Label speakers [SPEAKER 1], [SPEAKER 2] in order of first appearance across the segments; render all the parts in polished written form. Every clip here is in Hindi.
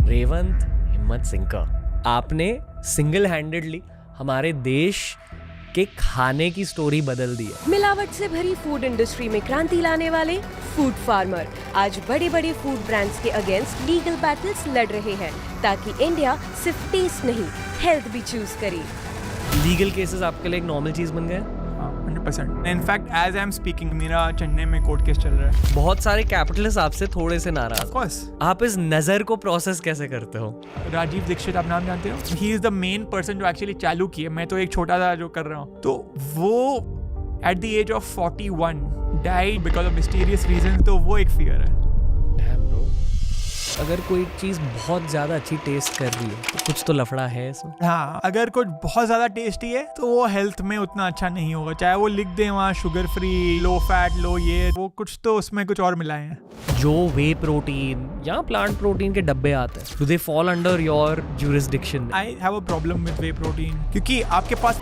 [SPEAKER 1] रेवंत हिम्मत सिंह का आपने सिंगल हैंडेडली हमारे देश के खाने की स्टोरी बदल दी है।
[SPEAKER 2] मिलावट से भरी फूड इंडस्ट्री में क्रांति लाने वाले फूड फार्मर आज बड़े बड़े फूड ब्रांड्स के अगेंस्ट लीगल बैटल्स लड़ रहे हैं ताकि इंडिया सिर्फ टेस्ट नहीं हेल्थ भी चूज करे।
[SPEAKER 1] लीगल केसेस आपके लिए एक नॉर्मल चीज बन गए।
[SPEAKER 3] 100%। In fact as I am speaking मेरा चेन्नई में कोर्ट केस चल रहा है।
[SPEAKER 1] बहुत सारे कैपिटलिस्ट आपसे थोड़े से नाराज।
[SPEAKER 3] Of course.
[SPEAKER 1] आप इस नजर को प्रोसेस कैसे करते हो?
[SPEAKER 3] राजीव दीक्षित आप नाम जानते हो? He is the main person जो एक्चुअली चालू किए। मैं तो एक छोटा सा जो कर रहा हूँ। तो वो at the age of 41 died because of mysterious reason. तो वो एक फियर है।
[SPEAKER 1] अगर कोई चीज बहुत ज्यादा अच्छी टेस्ट कर रही है तो कुछ तो लफड़ा है इसमें।
[SPEAKER 3] हाँ, अगर कुछ बहुत ज्यादा टेस्टी है तो वो हेल्थ में उतना अच्छा नहीं होगा। चाहे वो लिख दे वहाँ शुगर फ्री, लो फैट, लो ये, वो कुछ तो उसमें कुछ और मिलाए हैं।
[SPEAKER 1] जो वे प्रोटीन या प्लांट प्रोटीन के डब्बे आते हैं, do they fall under your jurisdiction?
[SPEAKER 3] I have a problem with way protein क्योंकि आपके पास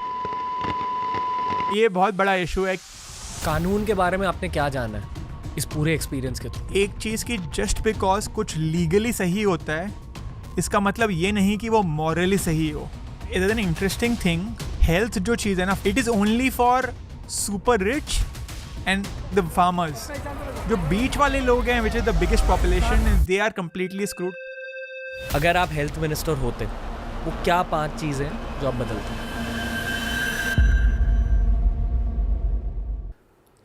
[SPEAKER 3] ये बहुत बड़ा इशू है।
[SPEAKER 1] कानून के बारे में आपने क्या जाना है इस पूरे एक्सपीरियंस के थ्रू?
[SPEAKER 3] एक चीज की जस्ट बिकॉज कुछ लीगली सही होता है इसका मतलब ये नहीं कि वो मॉरली सही हो। It is an interesting thing. Health जो चीज है ना, it is only for super rich and the farmers. जो बीच वाले लोग हैं which is the biggest population, they are completely screwed.
[SPEAKER 1] अगर आप हेल्थ मिनिस्टर होते वो क्या 5 चीजें जो आप बदलते?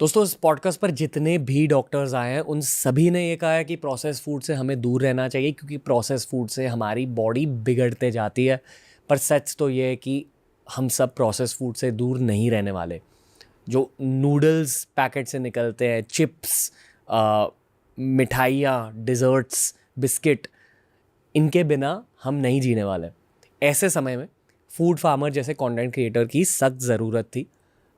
[SPEAKER 1] दोस्तों, इस पॉडकास्ट पर जितने भी डॉक्टर्स आए हैं उन सभी ने ये कहा है कि प्रोसेस फूड से हमें दूर रहना चाहिए क्योंकि प्रोसेस फूड से हमारी बॉडी बिगड़ते जाती है। पर सच तो ये है कि हम सब प्रोसेस फूड से दूर नहीं रहने वाले। जो नूडल्स पैकेट से निकलते हैं, चिप्स, मिठाइयाँ, डिज़र्ट्स, बिस्किट, इनके बिना हम नहीं जीने वाले। ऐसे समय में फूड फार्मर जैसे कंटेंट क्रिएटर की सख्त ज़रूरत थी।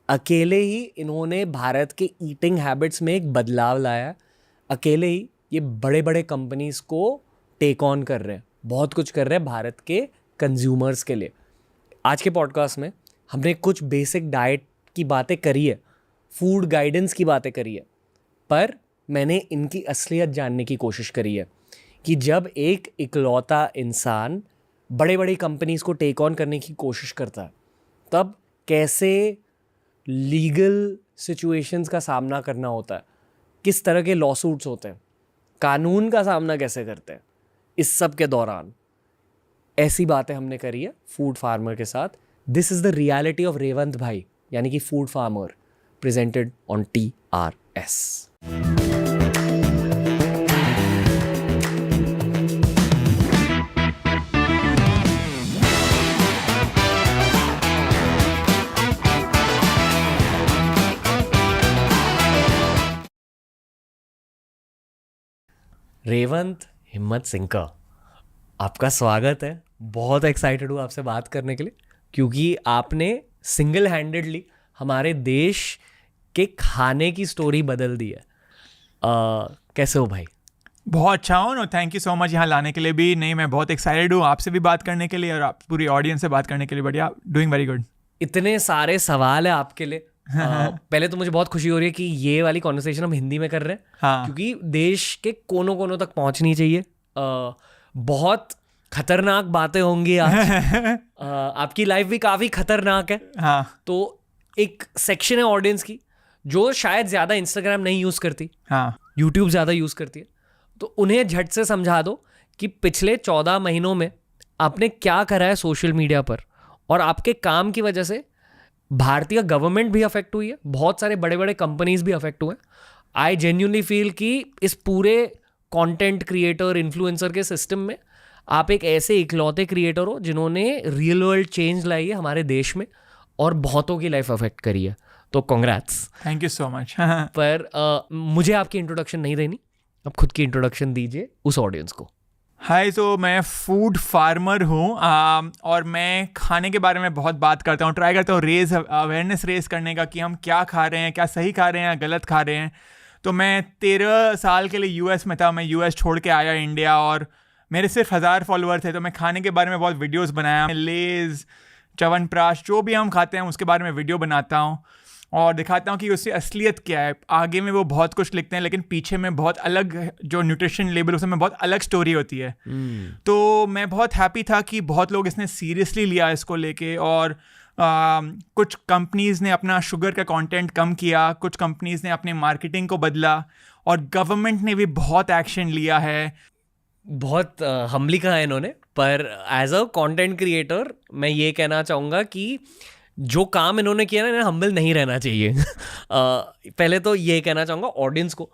[SPEAKER 1] अकेले ही इन्होंने भारत के ईटिंग हैबिट्स में एक बदलाव लाया। अकेले ही ये बड़े बड़े कंपनीज़ को टेक ऑन कर रहे हैं, बहुत कुछ कर रहे हैं भारत के कंज्यूमर्स के लिए। आज के पॉडकास्ट में हमने कुछ बेसिक डाइट की बातें करी है, फूड गाइडेंस की बातें करी है, पर मैंने इनकी असलियत जानने की कोशिश करी है कि जब एक इकलौता इंसान बड़े बड़ी कंपनीज़ को टेक ऑन करने की कोशिश करता है तब कैसे लीगल सिचुएशंस का सामना करना होता है, किस तरह के लॉसूट्स होते हैं, कानून का सामना कैसे करते हैं। इस सब के दौरान ऐसी बातें हमने करी है फूड फार्मर के साथ। This is the reality of Revanth भाई, यानी कि food farmer, presented on TRS। Revanth हिम्मत सिंह का आपका स्वागत है। बहुत एक्साइटेड हूँ आपसे बात करने के लिए क्योंकि आपने सिंगल हैंडेडली हमारे देश के खाने की स्टोरी बदल दी है। कैसे हो भाई?
[SPEAKER 3] बहुत अच्छा हूँ। No, thank you so much यहाँ लाने के लिए भी। नहीं, मैं बहुत एक्साइटेड हूँ आपसे भी बात करने के लिए और आप पूरी ऑडियंस से बात करने के लिए। बढ़िया, डूइंग वेरी गुड।
[SPEAKER 1] इतने सारे सवाल है आपके लिए। पहले तो मुझे बहुत खुशी हो रही है कि ये वाली कॉन्वर्सेशन हम हिंदी में कर रहे हैं।
[SPEAKER 3] हाँ।
[SPEAKER 1] क्योंकि देश के कोनों कोनों तक पहुंचनी चाहिए। बहुत खतरनाक बातें होंगी आज। आपकी लाइफ भी काफ़ी खतरनाक है।
[SPEAKER 3] हाँ।
[SPEAKER 1] तो एक सेक्शन है ऑडियंस की जो शायद ज़्यादा इंस्टाग्राम नहीं यूज़ करती,
[SPEAKER 3] हाँ,
[SPEAKER 1] यूट्यूब ज़्यादा यूज़ करती है। तो उन्हें झट से समझा दो कि पिछले 14 महीनों में आपने क्या करा है सोशल मीडिया पर, और आपके काम की वजह से भारतीय गवर्नमेंट भी अफेक्ट हुई है, बहुत सारे बड़े बड़े कंपनीज भी अफेक्ट हुए हैं। आई जेन्युइनली फील कि इस पूरे कंटेंट क्रिएटर इन्फ्लुएंसर के सिस्टम में आप एक ऐसे इकलौते क्रिएटर हो जिन्होंने रियल वर्ल्ड चेंज लाई है हमारे देश में और बहुतों की लाइफ अफेक्ट करी है। तो congrats.
[SPEAKER 3] Thank you so much.
[SPEAKER 1] पर मुझे आपकी इंट्रोडक्शन नहीं देनी, आप खुद की इंट्रोडक्शन दीजिए उस ऑडियंस को।
[SPEAKER 3] हाय, तो मैं फूड फार्मर हूँ और मैं खाने के बारे में बहुत बात करता हूँ, ट्राई करता हूँ अवेयरनेस रेज करने का कि हम क्या खा रहे हैं, क्या सही खा रहे हैं, गलत खा रहे हैं। तो मैं 13 साल के लिए यूएस में था। मैं यूएस छोड़ के आया इंडिया और मेरे सिर्फ 1000 फॉलोअर थे। तो मैं खाने के बारे में बहुत वीडियोस बनाया। लेज़, च्यवनप्राश, जो भी हम खाते हैं उसके बारे में वीडियो बनाता हूँ। और दिखाता हूँ कि उससे असलियत क्या है। आगे में वो बहुत कुछ लिखते हैं लेकिन पीछे में बहुत अलग जो न्यूट्रिशन लेबल उसमें बहुत अलग स्टोरी होती है। तो मैं बहुत हैप्पी था कि बहुत लोग इसने सीरियसली लिया इसको लेके, और कुछ कंपनीज़ ने अपना शुगर का कंटेंट कम किया, कुछ कंपनीज़ ने अपने मार्केटिंग को बदला, और गवर्नमेंट ने भी बहुत एक्शन लिया है।
[SPEAKER 1] बहुत हम्बली कहा है इन्होंने, पर एज अ कंटेंट क्रिएटर मैं ये कहना चाहूँगा कि जो काम इन्होंने किया ना, इन्हें हम्बल नहीं रहना चाहिए। पहले तो ये कहना चाहूँगा ऑडियंस को।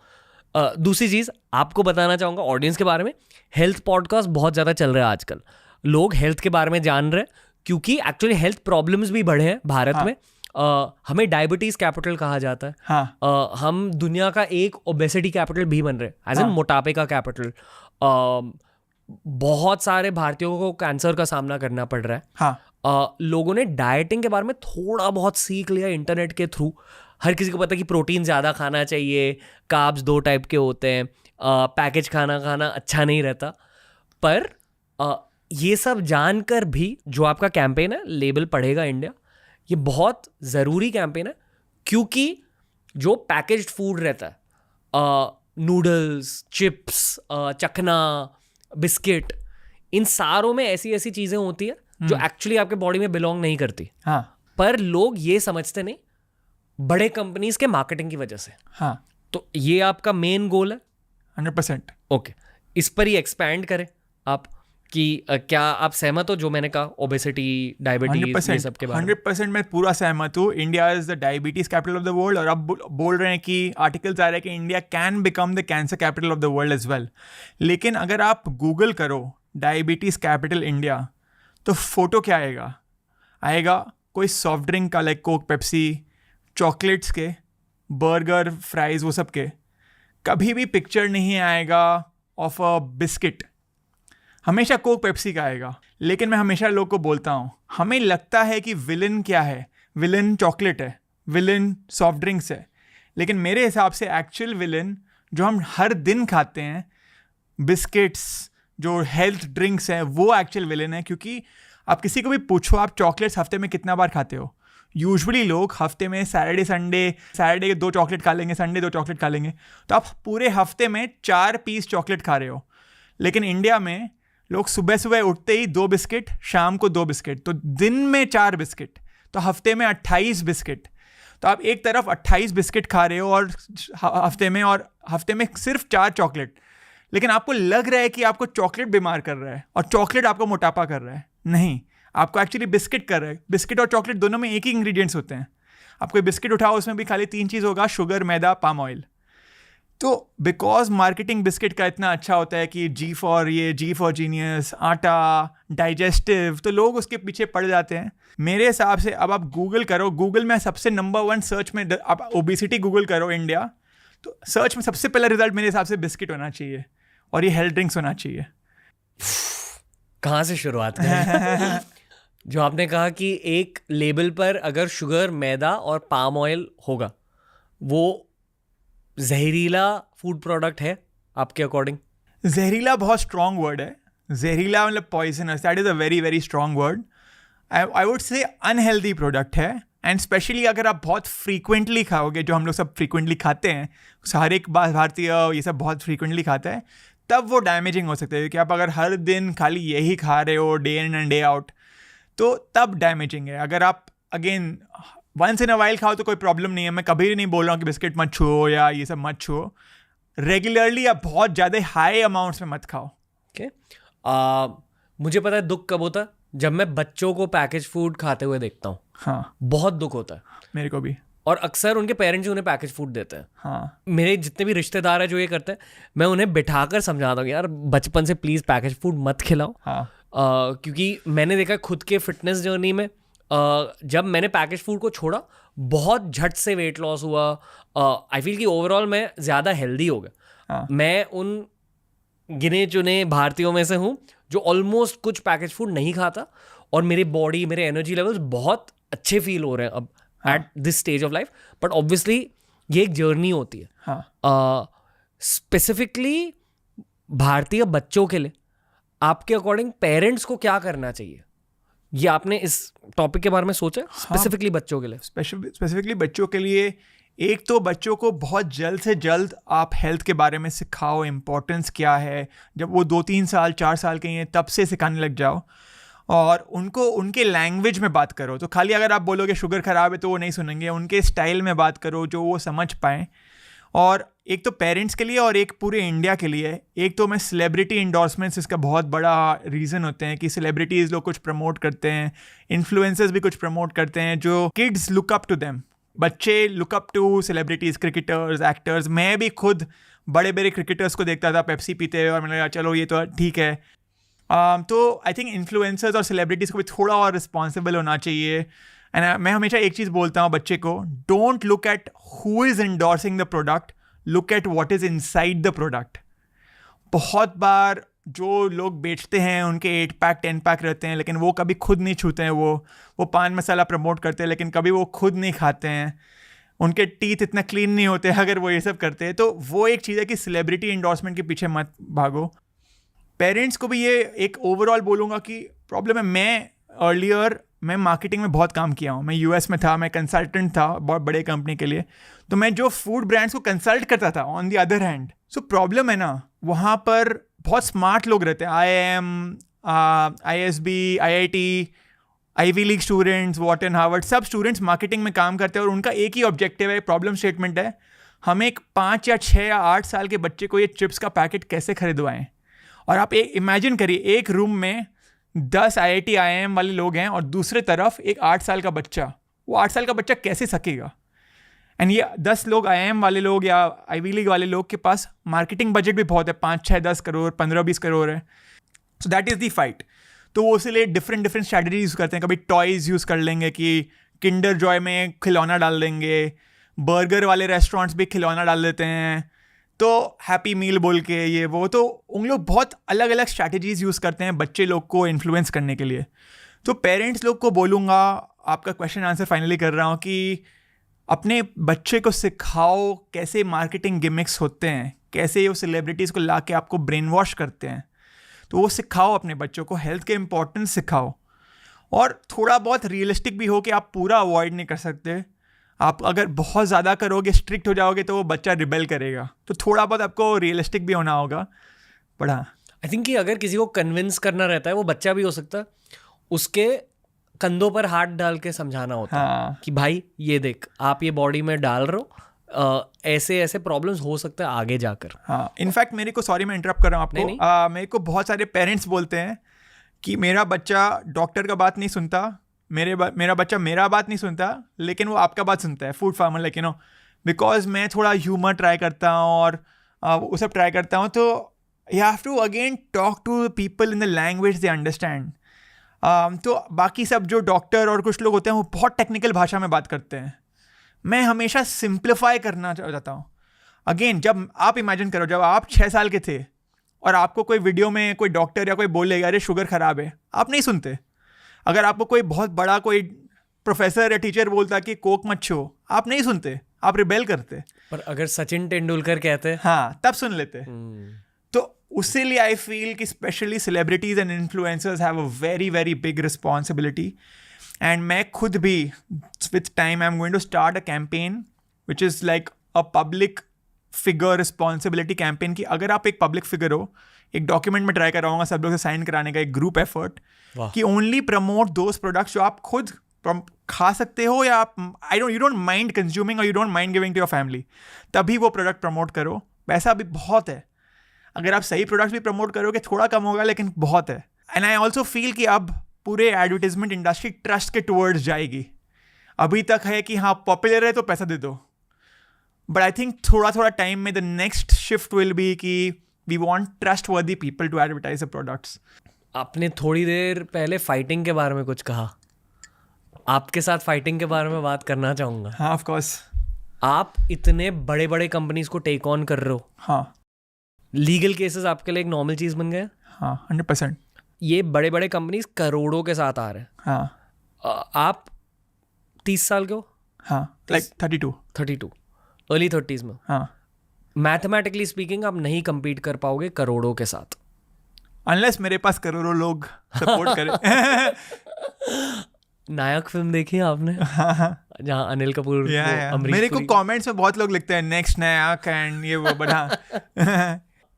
[SPEAKER 1] दूसरी चीज़ आपको बताना चाहूँगा ऑडियंस के बारे में, हेल्थ पॉडकास्ट बहुत ज़्यादा चल रहा है आजकल। लोग हेल्थ के बारे में जान रहे हैं क्योंकि एक्चुअली हेल्थ प्रॉब्लम्स भी बढ़े हैं भारत में। हमें डायबिटीज़ कैपिटल कहा जाता है। हम दुनिया का एक ओबेसिटी कैपिटल भी बन रहे हैं, एज इन मोटापे का कैपिटल। बहुत सारे भारतीयों को कैंसर का सामना करना पड़ रहा है। लोगों ने डाइटिंग के बारे में थोड़ा बहुत सीख लिया इंटरनेट के थ्रू। हर किसी को पता है कि प्रोटीन ज़्यादा खाना चाहिए, कार्ब्स 2 टाइप के होते हैं, पैकेज खाना अच्छा नहीं रहता। पर ये सब जानकर भी जो आपका कैंपेन है लेबल पढ़ेगा इंडिया, ये बहुत ज़रूरी कैंपेन है, क्योंकि जो पैकेज्ड फूड रहता है, नूडल्स, चिप्स, चखना, बिस्किट, इन सारों में ऐसी ऐसी चीज़ें होती है जो एक्चुअली आपके बॉडी में बिलोंग नहीं करती। पर लोग ये समझते नहीं, बड़े कंपनीज के मार्केटिंग की वजह से। तो ये आपका मेन गोल है
[SPEAKER 3] 100%।
[SPEAKER 1] ओके, इस पर ही एक्सपैंड करें आप कि क्या आप सहमत हो जो मैंने कहा, ओबेसिटी, डायबिटीज, ये सब के बारे में?
[SPEAKER 3] 100% मैं पूरा सहमत हूँ। India is the diabetes capital of the world, और अब बोल रहे हैं कि आर्टिकल्स आ रहे हैं कि India can become the cancer capital of the world as well. लेकिन अगर आप गूगल करो डायबिटीज कैपिटल इंडिया, तो फोटो क्या आएगा कोई सॉफ्ट ड्रिंक का, लाइक कोक, पेप्सी, चॉकलेट्स के, बर्गर, फ्राइज, वो सब के। कभी भी पिक्चर नहीं आएगा ऑफ अ बिस्किट। हमेशा कोक, पेप्सी का आएगा। लेकिन मैं हमेशा लोग को बोलता हूँ, हमें लगता है कि विलन क्या है, विलन चॉकलेट है, विलन सॉफ्ट ड्रिंक्स है, लेकिन मेरे हिसाब से एक्चुअल विलन जो हम हर दिन खाते हैं, बिस्किट्स, जो हेल्थ ड्रिंक्स हैं, वो एक्चुअल विलन है। क्योंकि आप किसी को भी पूछो, आप चॉकलेट्स हफ्ते में कितना बार खाते हो? यूजुअली लोग हफ्ते में सैटरडे 2 चॉकलेट खा लेंगे, संडे 2 चॉकलेट खा लेंगे, तो आप पूरे हफ्ते में 4 पीस चॉकलेट खा रहे हो। लेकिन इंडिया में लोग सुबह सुबह उठते ही 2 बिस्किट, शाम को 2 बिस्किट, तो दिन में 4 बिस्किट, तो हफ्ते में 28 बिस्किट। तो आप एक तरफ 28 बिस्किट खा रहे हो और हफ्ते में सिर्फ 4 चॉकलेट। लेकिन आपको लग रहा है कि आपको चॉकलेट बीमार कर रहा है और चॉकलेट आपको मोटापा कर रहा है। नहीं, आपको एक्चुअली बिस्किट कर रहा है। बिस्किट और चॉकलेट दोनों में एक ही इंग्रेडिएंट्स होते हैं। आप कोई बिस्किट उठाओ, उसमें भी खाली 3 चीज़ होगा, शुगर, मैदा, पाम ऑयल। तो बिकॉज मार्केटिंग बिस्किट का इतना अच्छा होता है कि जी फॉर जीनियस, आटा, डाइजेस्टिव, तो लोग उसके पीछे पड़ जाते हैं। मेरे हिसाब से अब आप गूगल करो, गूगल में सबसे नंबर 1 सर्च में आप ओबेसिटी गूगल करो इंडिया, तो सर्च में सबसे पहला रिजल्ट मेरे हिसाब से बिस्किट होना चाहिए और ये हेल्थ ड्रिंक्स होना चाहिए।
[SPEAKER 1] कहाँ से शुरुआत करें? जो आपने कहा कि एक लेबल पर अगर शुगर, मैदा और पाम ऑयल होगा, वो जहरीला फूड प्रोडक्ट है आपके अकॉर्डिंग?
[SPEAKER 3] जहरीला बहुत स्ट्रॉन्ग वर्ड है। जहरीला मतलब poisonous, that is a very very strong word. I would say unhealthy product है, एंड स्पेशली अगर आप बहुत फ्रीक्वेंटली खाओगे, जो हम लोग सब फ्रीक्वेंटली खाते हैं, हर एक भारतीय ये सब बहुत फ्रीक्वेंटली खाता है, तब वो डैमेजिंग हो सकता है। क्योंकि आप अगर हर दिन खाली यही खा रहे हो day in and day out, तो तब डैमेजिंग है। अगर आप again once in a while खाओ तो कोई प्रॉब्लम नहीं है। मैं कभी नहीं बोल रहा हूँ कि बिस्किट मत छुओ या ये सब मत छुओ। रेगुलरली या बहुत ज़्यादा हाई अमाउंट्स में मत खाओ।
[SPEAKER 1] ओके, मुझे पता है दुख कब होता है, जब मैं बच्चों को पैकेज फूड खाते हुए देखता हूँ।
[SPEAKER 3] हाँ,
[SPEAKER 1] बहुत दुख होता है
[SPEAKER 3] मेरे को भी।
[SPEAKER 1] और अक्सर उनके पेरेंट्स ही उन्हें पैकेज फूड देते हैं।
[SPEAKER 3] हाँ,
[SPEAKER 1] मेरे जितने भी रिश्तेदार हैं जो ये करते हैं, मैं उन्हें बिठाकर समझाता हूँ, यार बचपन से प्लीज़ पैकेज फूड मत खिलाओ।
[SPEAKER 3] हाँ,
[SPEAKER 1] क्योंकि मैंने देखा खुद के फिटनेस जर्नी में, जब मैंने पैकेज फूड को छोड़ा, बहुत झट से वेट लॉस हुआ। आई फील कि ओवरऑल मैं ज़्यादा हेल्दी हो गया। मैं उन गिने चुने भारतीयों में से हूँ जो ऑलमोस्ट कुछ पैकेज फूड नहीं खाता, और मेरी बॉडी, मेरे एनर्जी लेवल्स बहुत अच्छे फील हो रहे हैं अब at this stage of life. But obviously ये एक जर्नी होती है। स्पेसिफिकली भारतीय बच्चों के लिए आपके अकॉर्डिंग पेरेंट्स को क्या करना चाहिए ये आपने इस टॉपिक के बारे में सोचा स्पेसिफिकली बच्चों के लिए?
[SPEAKER 3] स्पेसिफिकली बच्चों के लिए, एक तो बच्चों को बहुत जल्द से जल्द आप हेल्थ के बारे में सिखाओ, इम्पोर्टेंस क्या है। जब वो 2-3 साल 4 साल के हैं तब से सिखाने लग जाओ, और उनको उनके लैंग्वेज में बात करो। तो खाली अगर आप बोलोगे शुगर ख़राब है तो वो नहीं सुनेंगे, उनके स्टाइल में बात करो जो वो समझ पाएँ। और एक तो पेरेंट्स के लिए और एक पूरे इंडिया के लिए, एक तो मैं सेलिब्रिटी इंडोर्समेंट्स, इसका बहुत बड़ा रीज़न होते हैं कि सेलिब्रिटीज़ लोग कुछ प्रमोट करते हैं, इन्फ्लुएंसर्स भी कुछ प्रमोट करते हैं, जो kids look up to them. बच्चे look up to celebrities, cricketers, actors. मैं भी खुद बड़े बड़े क्रिकेटर्स को देखता था पेप्सी पीते हुए, और मैंने कहा चलो ये तो ठीक है। तो आई थिंक इन्फ्लुएंसर्स और सेलिब्रिटीज़ को भी थोड़ा और रिस्पॉन्सिबल होना चाहिए। एंड मैं हमेशा एक चीज़ बोलता हूँ बच्चे को, don't look eight who is endorsing the product, look at what is inside the product. बहुत बार जो लोग बेचते हैं उनके 8 पैक 10 पैक रहते हैं, लेकिन वो कभी खुद नहीं छूते हैं। वो पान मसाला प्रमोट करते हैं, लेकिन कभी वो खुद नहीं खाते हैं। उनके टीथ इतना क्लीन नहीं होते अगर वो ये सब करते हैं। तो वो एक चीज़ है कि सेलिब्रिटी इंडोर्समेंट के पीछे मत भागो। पेरेंट्स को भी ये एक ओवरऑल बोलूँगा कि प्रॉब्लम है, मैं मार्केटिंग में बहुत काम किया हूँ। मैं यूएस में था, मैं कंसल्टेंट था बहुत बड़े कंपनी के लिए। तो मैं जो फूड ब्रांड्स को कंसल्ट करता था on the other hand, so problem है ना, वहाँ पर बहुत स्मार्ट लोग रहते हैं। IIM, ISB, IIT, Ivy League students, Wharton, Harvard, सब स्टूडेंट्स मार्केटिंग में काम करते हैं, और उनका एक ही ऑब्जेक्टिव है, प्रॉब्लम स्टेटमेंट है, हम एक 5 या 6 या 8 साल के बच्चे को ये चिप्स का पैकेट कैसे खरीदवाएं। और आप एक इमेजिन करिए, एक रूम में 10 IIT IIM वाले लोग हैं और दूसरे तरफ एक 8 साल का बच्चा। वो 8 साल का बच्चा कैसे सकेगा? एंड ये 10 लोग IIM वाले लोग या आईवी लीग वाले लोग के पास मार्केटिंग बजट भी बहुत है, 5, 6, 10 करोड़, 15-20 करोड़ है। सो दैट इज़ दी फाइट। तो वो इसलिए डिफरेंट स्ट्रैटेजीज यूज़ करते हैं। कभी टॉयज़ यूज़ कर लेंगे कि किंडर जॉय में खिलौना डाल देंगे, बर्गर वाले रेस्टोरेंट्स भी खिलौना डाल देते हैं, तो हैप्पी मील बोल के ये वो। तो उन लोग बहुत अलग अलग स्ट्रैटेजीज यूज़ करते हैं बच्चे लोग को इन्फ्लुएंस करने के लिए। तो पेरेंट्स लोग को बोलूँगा, आपका क्वेश्चन आंसर फाइनली कर रहा हूँ, कि अपने बच्चे को सिखाओ कैसे मार्केटिंग गिमिक्स होते हैं, कैसे वो सेलिब्रिटीज़ को ला के आपको ब्रेन वॉश करते हैं। तो वो सिखाओ अपने बच्चों को, हेल्थ के इम्पोर्टेंस सिखाओ। और थोड़ा बहुत रियलिस्टिक भी हो कि आप पूरा अवॉइड नहीं कर सकते। आप अगर बहुत ज़्यादा करोगे, स्ट्रिक्ट हो जाओगे, तो वो बच्चा रिबेल करेगा। तो थोड़ा बहुत आपको रियलिस्टिक भी होना होगा। बट हाँ,
[SPEAKER 1] आई थिंक कि अगर किसी को कन्विंस करना रहता है, वो बच्चा भी हो सकता है, उसके कंधों पर हाथ डाल के समझाना होता है कि भाई ये देख, आप ये बॉडी में डाल रहे हो, ऐसे ऐसे प्रॉब्लम्स हो सकते हैं आगे जाकर।
[SPEAKER 3] हाँ, इनफैक्ट मेरे को, सॉरी मैं इंटरप्ट कर रहा हूँ आपको, नहीं। मेरे को बहुत सारे पेरेंट्स बोलते हैं कि मेरा बच्चा डॉक्टर का बात नहीं सुनता, मेरा बच्चा मेरा बात नहीं सुनता, लेकिन वो आपका बात सुनता है, फूड फार्मर, लेकिन बिकॉज मैं थोड़ा ह्यूमर ट्राई करता हूँ और वो सब ट्राई करता हूँ। तो you have to again talk to people in the language they understand. तो बाकी सब जो डॉक्टर और कुछ लोग होते हैं वो बहुत टेक्निकल भाषा में बात करते हैं। मैं हमेशा सिंप्लीफाई करना चाहता हूँ। अगेन, जब आप इमेजिन करो, जब आप 6 साल के थे और आपको कोई वीडियो में कोई डॉक्टर या कोई बोलेगा अरे शुगर ख़राब है, आप नहीं सुनते। अगर आपको कोई बहुत बड़ा कोई प्रोफेसर या टीचर बोलता कि कोक मत छो, आप नहीं सुनते, आप रिबेल करते।
[SPEAKER 1] पर अगर सचिन तेंदुलकर कहते,
[SPEAKER 3] हाँ, तब सुन लेते। तो उससे लिए आई फील कि specially celebrities and influencers have a very very big responsibility. And मैं खुद भी with time I am going to start a campaign which is like a public figure responsibility campaign. कि अगर आप एक पब्लिक फिगर हो, एक डॉक्यूमेंट में ट्राई कराऊंगा सब लोग से साइन कराने का, एक ग्रुप एफर्ट, कि ओनली प्रमोट दोज प्रोडक्ट्स जो आप खुद खा सकते हो, या आप यू डोंट माइंड कंज्यूमिंग और you don't mind giving to your family, तभी वो प्रोडक्ट प्रमोट करो। पैसा भी बहुत है, अगर आप सही प्रोडक्ट्स भी प्रमोट करोगे थोड़ा कम होगा, लेकिन बहुत है। एंड आई ऑल्सो फील कि अब पूरे एडवर्टीजमेंट इंडस्ट्री ट्रस्ट के टुवर्ड्स जाएगी। अभी तक है कि हाँ पॉपुलर है तो पैसा दे दो, बट आई थिंक थोड़ा टाइम में the next shift will be कि we want trustworthy people to advertise the products.
[SPEAKER 1] आपने थोड़ी देर पहले फाइटिंग के बारे में कुछ कहा, आपके साथ फाइटिंग के बारे में बात करना चाहूँगा।
[SPEAKER 3] हाँ, ऑफ कोर्स।
[SPEAKER 1] आप इतने बड़े बड़े कंपनीज को टेक ऑन कर रहे हो।
[SPEAKER 3] हाँ,
[SPEAKER 1] लीगल केसेस आपके लिए एक नॉर्मल चीज़ बन गए।
[SPEAKER 3] हाँ, 100%।
[SPEAKER 1] ये बड़े बड़े कंपनीज करोड़ों के साथ आ रहे हैं।
[SPEAKER 3] हाँ,
[SPEAKER 1] आप 30 साल के हो।
[SPEAKER 3] हाँ, लाइक 32
[SPEAKER 1] अर्ली 30s में।
[SPEAKER 3] हाँ,
[SPEAKER 1] मैथमेटिकली स्पीकिंग आप नहीं compete कर पाओगे करोड़ों के साथ,
[SPEAKER 3] अनलेस मेरे पास करोड़ों लोग सपोर्ट करें।
[SPEAKER 1] नायक फिल्म देखी है आपने, जहाँ अनिल कपूर को अमरीश
[SPEAKER 3] मेरे को
[SPEAKER 1] पुरी-
[SPEAKER 3] कमेंट्स में बहुत लोग लिखते हैं नेक्स्ट नायक एंड ये वो, बड़ा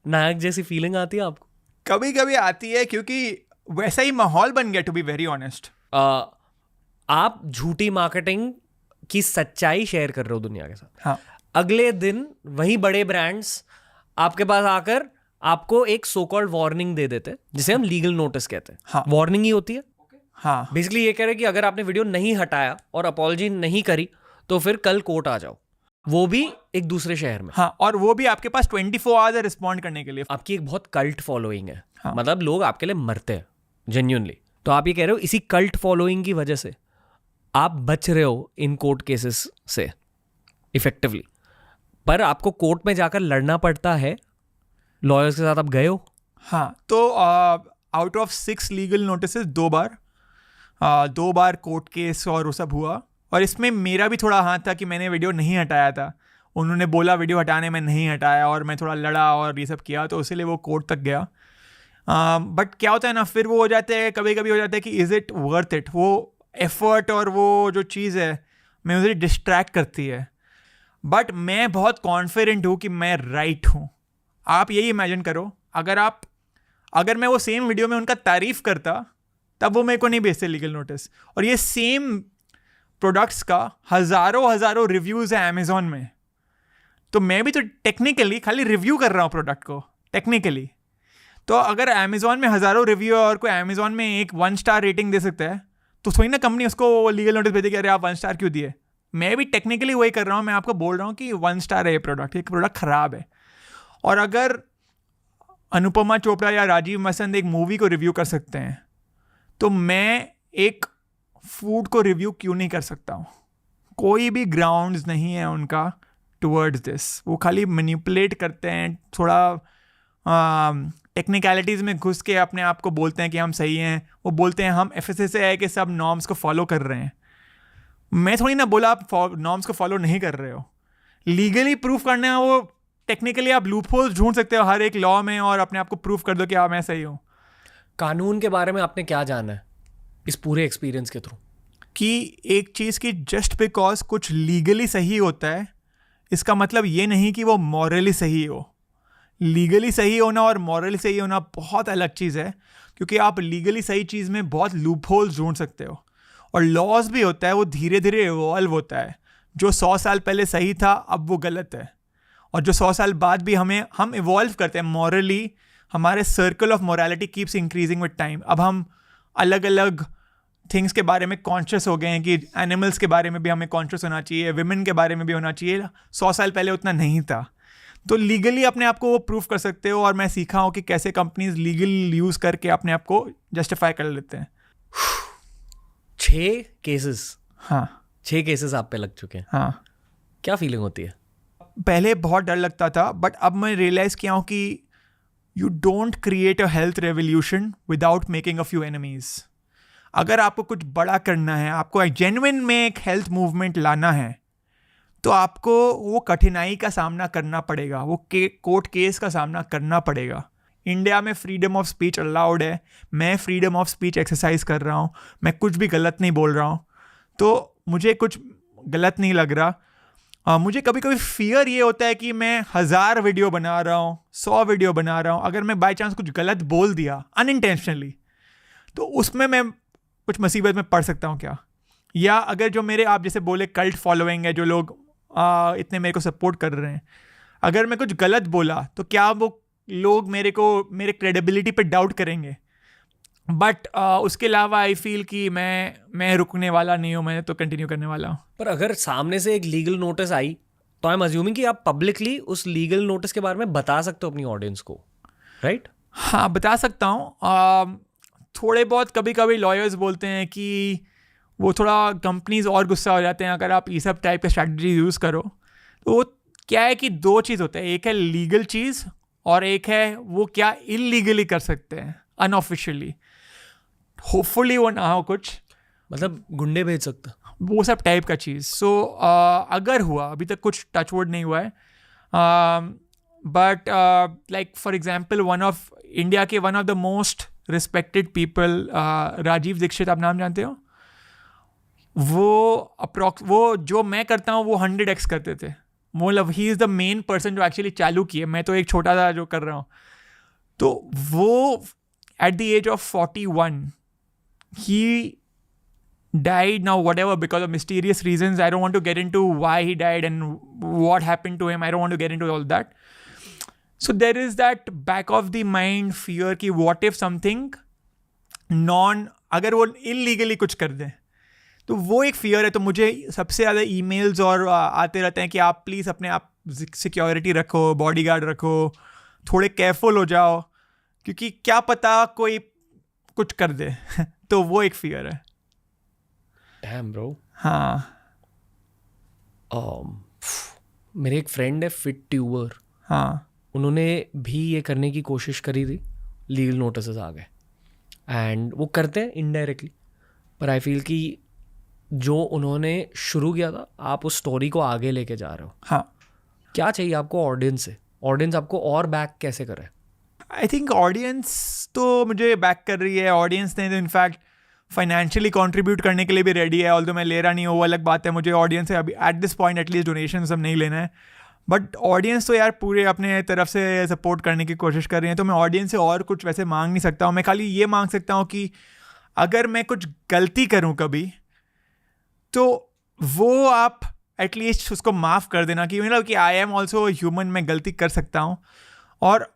[SPEAKER 1] नायक जैसी फीलिंग आती है आपको?
[SPEAKER 3] कभी कभी आती है क्योंकि वैसा ही माहौल बन गया, टू बी वेरी ऑनेस्ट।
[SPEAKER 1] आप झूठी मार्केटिंग की सच्चाई शेयर कर रहे हो दुनिया के साथ।
[SPEAKER 3] हाँ,
[SPEAKER 1] अगले दिन वही बड़े ब्रांड्स आपके पास आकर आपको एक सो कॉल्ड वार्निंग दे देते हैं, जिसे हम लीगल नोटिस कहते हैं।
[SPEAKER 3] हाँ।
[SPEAKER 1] वार्निंग ही होती है।
[SPEAKER 3] हाँ,
[SPEAKER 1] बेसिकली ये कह रहे हैं कि अगर आपने वीडियो नहीं हटाया और अपॉलजी नहीं करी तो फिर कल कोर्ट आ जाओ, वो भी एक दूसरे शहर में।
[SPEAKER 3] हाँ, और वो भी आपके पास 24 आवर्स है रिस्पॉन्ड करने के लिए।
[SPEAKER 1] आपकी एक बहुत कल्ट फॉलोइंग है।
[SPEAKER 3] हाँ।
[SPEAKER 1] मतलब लोग आपके लिए मरते हैं जेन्युइनली। तो आप ये कह रहे हो इसी कल्ट फॉलोइंग की वजह से आप बच रहे हो इन कोर्ट केसेस से इफेक्टिवली, पर आपको कोर्ट में जाकर लड़ना पड़ता है। लॉयर्स के साथ आप गए हो?
[SPEAKER 3] हाँ, तो out of 6 legal notice 2 bar court case और वो सब हुआ, और इसमें मेरा भी थोड़ा हाथ था कि मैंने वीडियो नहीं हटाया था। उन्होंने बोला वीडियो हटाने में नहीं हटाया, और मैं थोड़ा लड़ा और ये सब किया, तो इसीलिए वो कोर्ट तक गया। बट क्या होता है ना, फिर वो हो जाते हैं, कभी कभी हो जाता है कि इज़ इट वर्थ इट। वो एफर्ट और वो जो चीज़ है मैं मुझे डिस्ट्रैक्ट करती है। बट मैं बहुत कॉन्फिडेंट हूँ कि मैं राइट हूँ। आप यही इमेजिन करो, अगर मैं वो सेम वीडियो में उनका तारीफ़ करता तब वो मेरे को नहीं भेजते लीगल नोटिस। और ये सेम प्रोडक्ट्स का हज़ारों रिव्यूज़ है अमेज़ॉन में, तो मैं भी तो टेक्निकली खाली रिव्यू कर रहा हूँ प्रोडक्ट को टेक्निकली। तो अगर अमेज़ॉन में हज़ारों रिव्यू है और कोई अमेज़ॉन में एक 1 स्टार रेटिंग दे सकता है, तो थोड़ी ना कंपनी उसको लीगल नोटिस भेजेगी, अरे आप 1 स्टार क्यों दिए। मैं भी टेक्निकली वही कर रहा हूँ, मैं आपको बोल रहा हूँ कि 1 स्टार है ये प्रोडक्ट ख़राब है। और अगर अनुपमा चोपड़ा या राजीव मसंद एक मूवी को रिव्यू कर सकते हैं, तो मैं एक फूड को रिव्यू क्यों नहीं कर सकता हूँ? कोई भी ग्राउंड्स नहीं है उनका टुवर्ड्स दिस। वो खाली मैनिपुलेट करते हैं, थोड़ा टेक्निकलिटीज़ में घुस के अपने आप को बोलते हैं कि हम सही हैं। वो बोलते हैं हम FSSAI है कि सब नॉर्म्स को फॉलो कर रहे हैं। मैं थोड़ी ना बोला आप नॉर्म्स को फॉलो नहीं कर रहे हो। लीगली प्रूफ करना है, वो टेक्निकली आप लूप होल्स ढूंढ सकते हो हर एक लॉ में और अपने आप को प्रूफ कर दो कि हाँ मैं सही हूँ।
[SPEAKER 1] कानून के बारे में आपने क्या जाना है इस पूरे एक्सपीरियंस के थ्रू?
[SPEAKER 3] कि एक चीज़ की जस्ट बिकॉज कुछ लीगली सही होता है, इसका मतलब ये नहीं कि वो मॉरली सही हो। लीगली सही होना और मॉरली सही होना बहुत अलग चीज़ है, क्योंकि आप लीगली सही चीज़ में बहुत लूप होल्स ढूंढ सकते हो। और लॉज भी होता है, वो धीरे धीरे इवॉल्व होता है। जो 100 साल पहले सही था अब वो गलत है, और जो 100 साल बाद भी हम इवॉल्व करते हैं मॉरली। हमारे circle of morality keeps increasing with time. अब हम अलग अलग थिंग्स के बारे में कॉन्शियस हो गए हैं कि एनिमल्स के बारे में भी हमें कॉन्शियस होना चाहिए, विमेन के बारे में भी होना चाहिए। 100 साल पहले उतना नहीं था। तो लीगली अपने आप को वो प्रूफ कर सकते हो, और मैं सीखा हूँ कि कैसे कंपनीज लीगल यूज़ करके अपने आप को जस्टिफाई कर लेते हैं।
[SPEAKER 1] 6 केसेस?
[SPEAKER 3] हाँ,
[SPEAKER 1] 6 केसेस आप पे लग चुके हैं।
[SPEAKER 3] हाँ।
[SPEAKER 1] क्या फीलिंग होती है?
[SPEAKER 3] पहले बहुत डर लगता था, बट अब मैं रियलाइज़ किया हूँ कि you don't create a health revolution without making a few enemies. अगर आपको कुछ बड़ा करना है, आपको जेन्युइन में एक हेल्थ मूवमेंट लाना है, तो आपको वो कठिनाई का सामना करना पड़ेगा, वो कोर्ट केस का सामना करना पड़ेगा। इंडिया में फ्रीडम ऑफ स्पीच अलाउड है। मैं फ्रीडम ऑफ स्पीच एक्सरसाइज कर रहा हूँ, मैं कुछ भी गलत नहीं बोल रहा हूँ, तो मुझे कुछ गलत नहीं लग रहा। मुझे कभी कभी फियर ये होता है कि मैं 1000 वीडियो बना रहा हूँ, 100 वीडियो बना रहा हूँ, अगर मैं बाई चांस कुछ गलत बोल दिया अनइंटेंशनली, तो उसमें मैं कुछ मुसीबत में पड़ सकता हूँ क्या? या अगर जो मेरे, आप जैसे बोले कल्ट फॉलोइंग है, जो लोग इतने मेरे को सपोर्ट कर रहे हैं, अगर मैं कुछ गलत बोला तो क्या वो लोग मेरे क्रेडिबिलिटी पे डाउट करेंगे? बट उसके अलावा आई फील कि मैं रुकने वाला नहीं हूँ, मैं तो कंटिन्यू करने वाला हूँ।
[SPEAKER 1] पर अगर सामने से एक लीगल नोटिस आई तो आई एम अज्यूमिंग कि आप पब्लिकली उस लीगल नोटिस के बारे में बता सकते हो अपनी ऑडियंस को, राइट?
[SPEAKER 3] हाँ, बता सकता हूँ। थोड़े बहुत कभी कभी लॉयर्स बोलते हैं कि वो थोड़ा कंपनीज और गुस्सा हो जाते हैं अगर आप ये सब टाइप के स्ट्रैटेजी यूज़ करो। तो वो क्या है कि 2 चीज़ होता है, एक है लीगल चीज़ और एक है वो क्या इलीगली कर सकते हैं अनऑफिशियली। होपफुली वो ना हो कुछ,
[SPEAKER 1] मतलब गुंडे भेज सकता,
[SPEAKER 3] वो सब टाइप का चीज़। सो अगर हुआ, अभी तक कुछ टचवुड नहीं हुआ है, but like for example India के one of the most respected people, Rajiv Dixit, आप नाम जानते हो? वो जो मैं करता हूँ वो 100x करते थे. मतलब he is the main person जो एक्चुअली चालू किए. मैं तो एक छोटा सा जो कर रहा हूँ. तो वो at the age of 41 he died. Now whatever, because of mysterious reasons, I don't want to get into why he died and what happened to him. I don't want to get into all that. So there is that back of the mind fear कि what if something अगर वो illegally कुछ कर दें, तो वो एक फियर है. तो मुझे सबसे ज़्यादा ईमेल्स और आते रहते हैं कि आप प्लीज़ अपने आप सिक्योरिटी रखो, बॉडीगार्ड रखो, थोड़े केयरफुल हो जाओ, क्योंकि क्या पता कोई कुछ कर दे. तो वो एक फियर है.
[SPEAKER 1] Damn bro.
[SPEAKER 3] हाँ.
[SPEAKER 1] मेरे एक फ्रेंड है फिट ट्यूबर.
[SPEAKER 3] हाँ.
[SPEAKER 1] उन्होंने भी ये करने की कोशिश करी थी, लीगल नोटिस आ गए. एंड वो करते हैं इनडायरेक्टली, पर आई फील कि जो उन्होंने शुरू किया था, आप उस स्टोरी को आगे लेके जा रहे हो.
[SPEAKER 3] हाँ.
[SPEAKER 1] क्या चाहिए आपको ऑडियंस से? ऑडियंस आपको और बैक कैसे करे?
[SPEAKER 3] आई थिंक ऑडियंस तो मुझे बैक कर रही है. ऑडियंस ने तो इनफैक्ट फाइनेंशियली कंट्रीब्यूट करने के लिए भी रेडी है. ऑल्दो मैं ले रहा नहीं हूँ, वो अलग बात है. मुझे ऑडियंस से अभी at this point at least donation सब नहीं लेना है. बट ऑडियंस तो यार पूरे अपने तरफ से सपोर्ट करने की कोशिश कर रही है. तो मैं ऑडियंस से और कुछ वैसे मांग नहीं सकता हूँ. मैं खाली ये मांग सकता हूँ कि अगर मैं कुछ गलती करूँ कभी, तो वो आप एटलीस्ट उसको माफ़ कर देना. कि मतलब कि आई एम ऑल्सो ह्यूमन, मैं गलती कर सकता हूँ और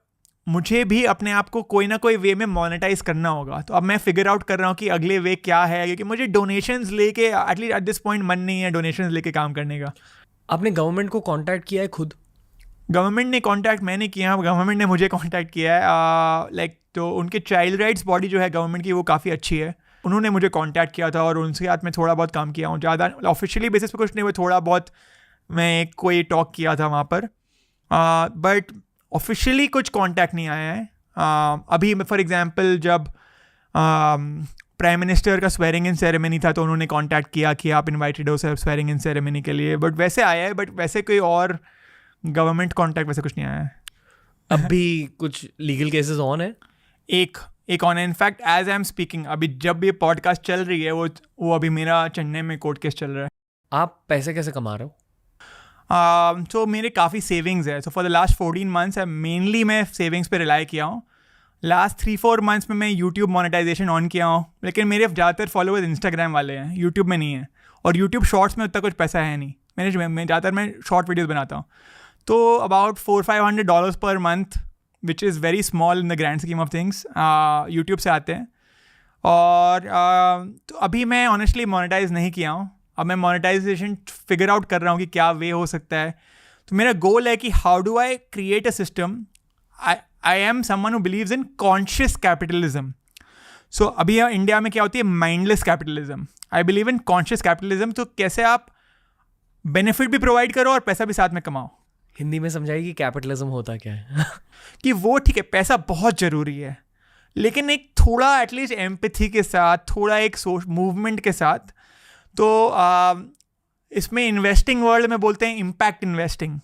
[SPEAKER 3] मुझे भी अपने आप को कोई ना कोई वे में मोनेटाइज करना होगा. तो अब मैं फिगर आउट कर रहा हूँ कि अगले वे क्या है, क्योंकि मुझे डोनेशंस लेके एटलीस्ट एट दिस पॉइंट मन नहीं है डोनेशंस लेके काम करने का.
[SPEAKER 1] आपने गवर्नमेंट को कांटेक्ट किया है खुद?
[SPEAKER 3] गवर्नमेंट ने कांटेक्ट मैंने किया, गवर्नमेंट ने मुझे कांटेक्ट किया है. लाइक तो उनके चाइल्ड राइट्स बॉडी जो है गवर्नमेंट की वो काफ़ी अच्छी है. उन्होंने मुझे कांटेक्ट किया था और उनके साथ मैं थोड़ा बहुत काम किया हूँ. ज़्यादा ऑफिशियली बेसिस पे कुछ नहीं, वो थोड़ा बहुत मैं कोई टॉक किया था वहाँ पर. बट ऑफिशियली कुछ कांटेक्ट नहीं आया है. अभी फॉर एग्जांपल जब प्राइम मिनिस्टर का स्वेरिंग इन सेरेमनी था तो उन्होंने कांटेक्ट किया कि आप इनवाइटेड हो सर स्वेरिंग इन सेरेमनी के लिए. बट वैसे आया है, बट वैसे कोई और गवर्नमेंट कांटेक्ट वैसे कुछ नहीं आया है.
[SPEAKER 1] अभी कुछ लीगल केसेस ऑन है?
[SPEAKER 3] एक ऑन है. In fact as I am speaking, अभी जब ये पॉडकास्ट चल रही है वो अभी मेरा चेन्नई में कोर्ट केस चल रहा है.
[SPEAKER 1] आप पैसे कैसे कमा रहे हो?
[SPEAKER 3] तो मेरे काफ़ी सेविंग्स है. So for the last 14 months mainly मैं सेविंग्स पे रिलाई किया हूँ. लास्ट 3-4 मंथ्स में मैं यूट्यूब मोनेटाइजेशन ऑन किया हूँ, लेकिन मेरे ज़्यादातर फॉलोअर्स इंस्टाग्राम वाले हैं, यूट्यूब में नहीं है. और यूट्यूब शॉर्ट्स में उतना कुछ पैसा है नहीं. मैं ज़्यादातर मैं शॉर्ट वीडियोज़ बनाता हूँ. तो about $400-500 per month, which is very small in the grand scheme of things, YouTube से आते हैं. और तो अभी मैं ऑनेस्टली मोनेटाइज नहीं किया हूँ. अब मैं मोनेटाइजेशन फिगर आउट कर रहा हूँ कि क्या वे हो सकता है. तो मेरा गोल है कि how do I create a system. I am someone who believes in conscious capitalism. So अभी यहाँ इंडिया में क्या होती है, mindless capitalism. I believe in conscious capitalism. तो कैसे आप बेनिफिट भी प्रोवाइड करो और पैसा भी साथ में कमाओ.
[SPEAKER 1] हिंदी में समझाइए कि कैपिटलिज्म होता क्या है?
[SPEAKER 3] कि वो ठीक है, पैसा बहुत ज़रूरी है, लेकिन एक थोड़ा एटलीस्ट एम्पैथी के साथ, थोड़ा एक मूवमेंट के साथ. तो इसमें इन्वेस्टिंग वर्ल्ड में बोलते हैं इम्पैक्ट इन्वेस्टिंग.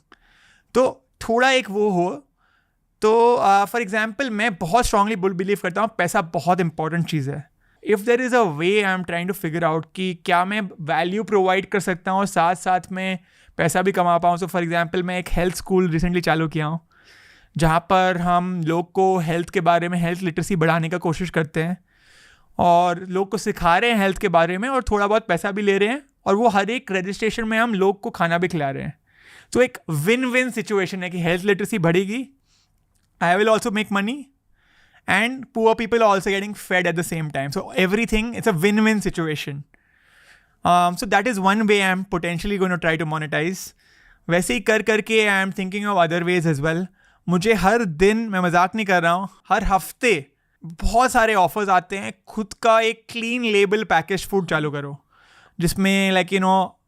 [SPEAKER 3] तो थोड़ा एक वो हो. तो फॉर एग्जांपल मैं बहुत स्ट्रांगली बिलीव करता हूँ पैसा बहुत इंपॉर्टेंट चीज़ है. If there is a way I am trying to figure out कि क्या मैं वैल्यू प्रोवाइड कर सकता हूँ और साथ साथ में पैसा भी कमा पाऊँ. सो फॉर एग्जांपल मैं एक हेल्थ स्कूल रिसेंटली चालू किया हूँ, जहाँ पर हम लोग को हेल्थ के बारे में, हेल्थ लिटरेसी बढ़ाने का कोशिश करते हैं और लोग को सिखा रहे हैं हेल्थ के बारे में और थोड़ा बहुत पैसा भी ले रहे हैं. और वो हर एक रजिस्ट्रेशन में हम लोग को खाना भी खिला रहे हैं. तो एक विन विन सिचुएशन है कि हेल्थ लिटरेसी बढ़ेगी, I will also make money, and poor people are also getting fed at the same time. So everything it's a win win situation. So that is one way I am potentially going to try to monetize. वैसे ही कर करके I am thinking of other ways as well. मुझे हर दिन, मैं मजाक नहीं कर रहा हूँ, हर हफ्ते बहुत सारे ऑफर्स आते हैं. खुद का एक क्लीन लेबल पैकेज फूड चालू करो जिसमें लाइक यू नो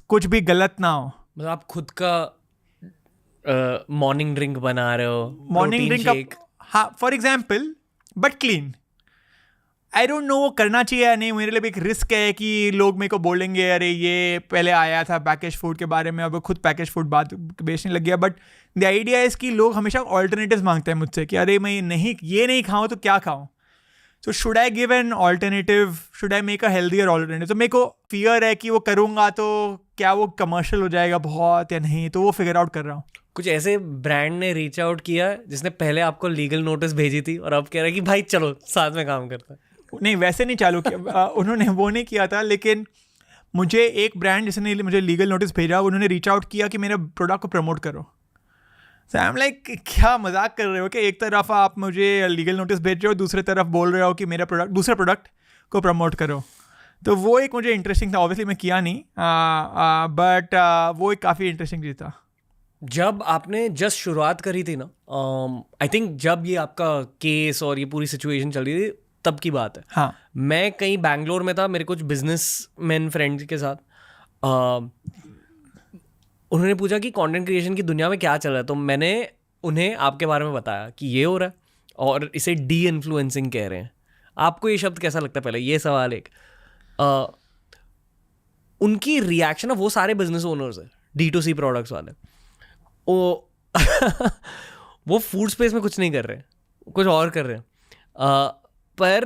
[SPEAKER 3] कुछ भी गलत ना हो.
[SPEAKER 1] मतलब आप खुद का मॉर्निंग ड्रिंक बना रहे हो,
[SPEAKER 3] मॉर्निंग ड्रिंक, हाँ for example, but clean. I don't no वो करना चाहिए या नहीं. मेरे लिए भी एक रिस्क है कि लोग मेरे को बोलेंगे अरे ये पहले आया था पैकेज फूड के बारे में, अब खुद पैकेज फूड बात बेचने लग गया. बट द आइडिया है कि लोग हमेशा ऑल्टरनेटिव्स मांगते हैं मुझसे कि अरे मैं ये नहीं खाऊँ तो क्या खाऊँ. So should I give an alternative, should I make a healthier alternative? तो मेरे को फियर है कि वो करूँगा तो क्या वो कमर्शियल हो जाएगा बहुत या नहीं, तो वो फिगर आउट कर रहा हूँ.
[SPEAKER 1] कुछ ऐसे ब्रांड ने रीच आउट किया जिसने पहले आपको लीगल नोटिस भेजी थी और अब कह रहा है कि भाई चलो साथ में काम करते हैं?
[SPEAKER 3] नहीं, वैसे नहीं चालू किया. उन्होंने वो नहीं किया था, लेकिन मुझे एक ब्रांड जिसने मुझे लीगल नोटिस भेजा, उन्होंने रीच आउट किया कि मेरे प्रोडक्ट को प्रमोट करो. सो आई एम लाइक, क्या मजाक कर रहे हो कि एक तरफ आप मुझे लीगल नोटिस भेज रहे हो, दूसरी तरफ बोल रहे हो कि मेरा प्रोडक्ट, दूसरे प्रोडक्ट को प्रमोट करो. तो वो एक मुझे इंटरेस्टिंग था. ऑब्वियसली मैं किया नहीं, बट वो एक काफ़ी इंटरेस्टिंग चीज़ था.
[SPEAKER 1] जब आपने जस्ट शुरुआत करी थी ना, आई थिंक जब ये आपका केस और ये पूरी सिचुएशन चल रही थी तब की बात है.
[SPEAKER 3] हाँ.
[SPEAKER 1] मैं कहीं बैंगलोर में था, मेरे कुछ बिजनेसमैन फ्रेंड्स के साथ. उन्होंने पूछा कि कंटेंट क्रिएशन की दुनिया में क्या चल रहा है, तो मैंने उन्हें आपके बारे में बताया कि ये हो रहा है और इसे डी इन्फ्लुएंसिंग कह रहे हैं. आपको ये शब्द कैसा लगता है? पहले ये सवाल एक. उनकी रिएक्शन है, वो सारे बिजनेस ओनर्स हैं, D2C प्रोडक्ट्स वाले, वो फूड स्पेस में कुछ नहीं कर रहे, कुछ और कर रहे हैं, पर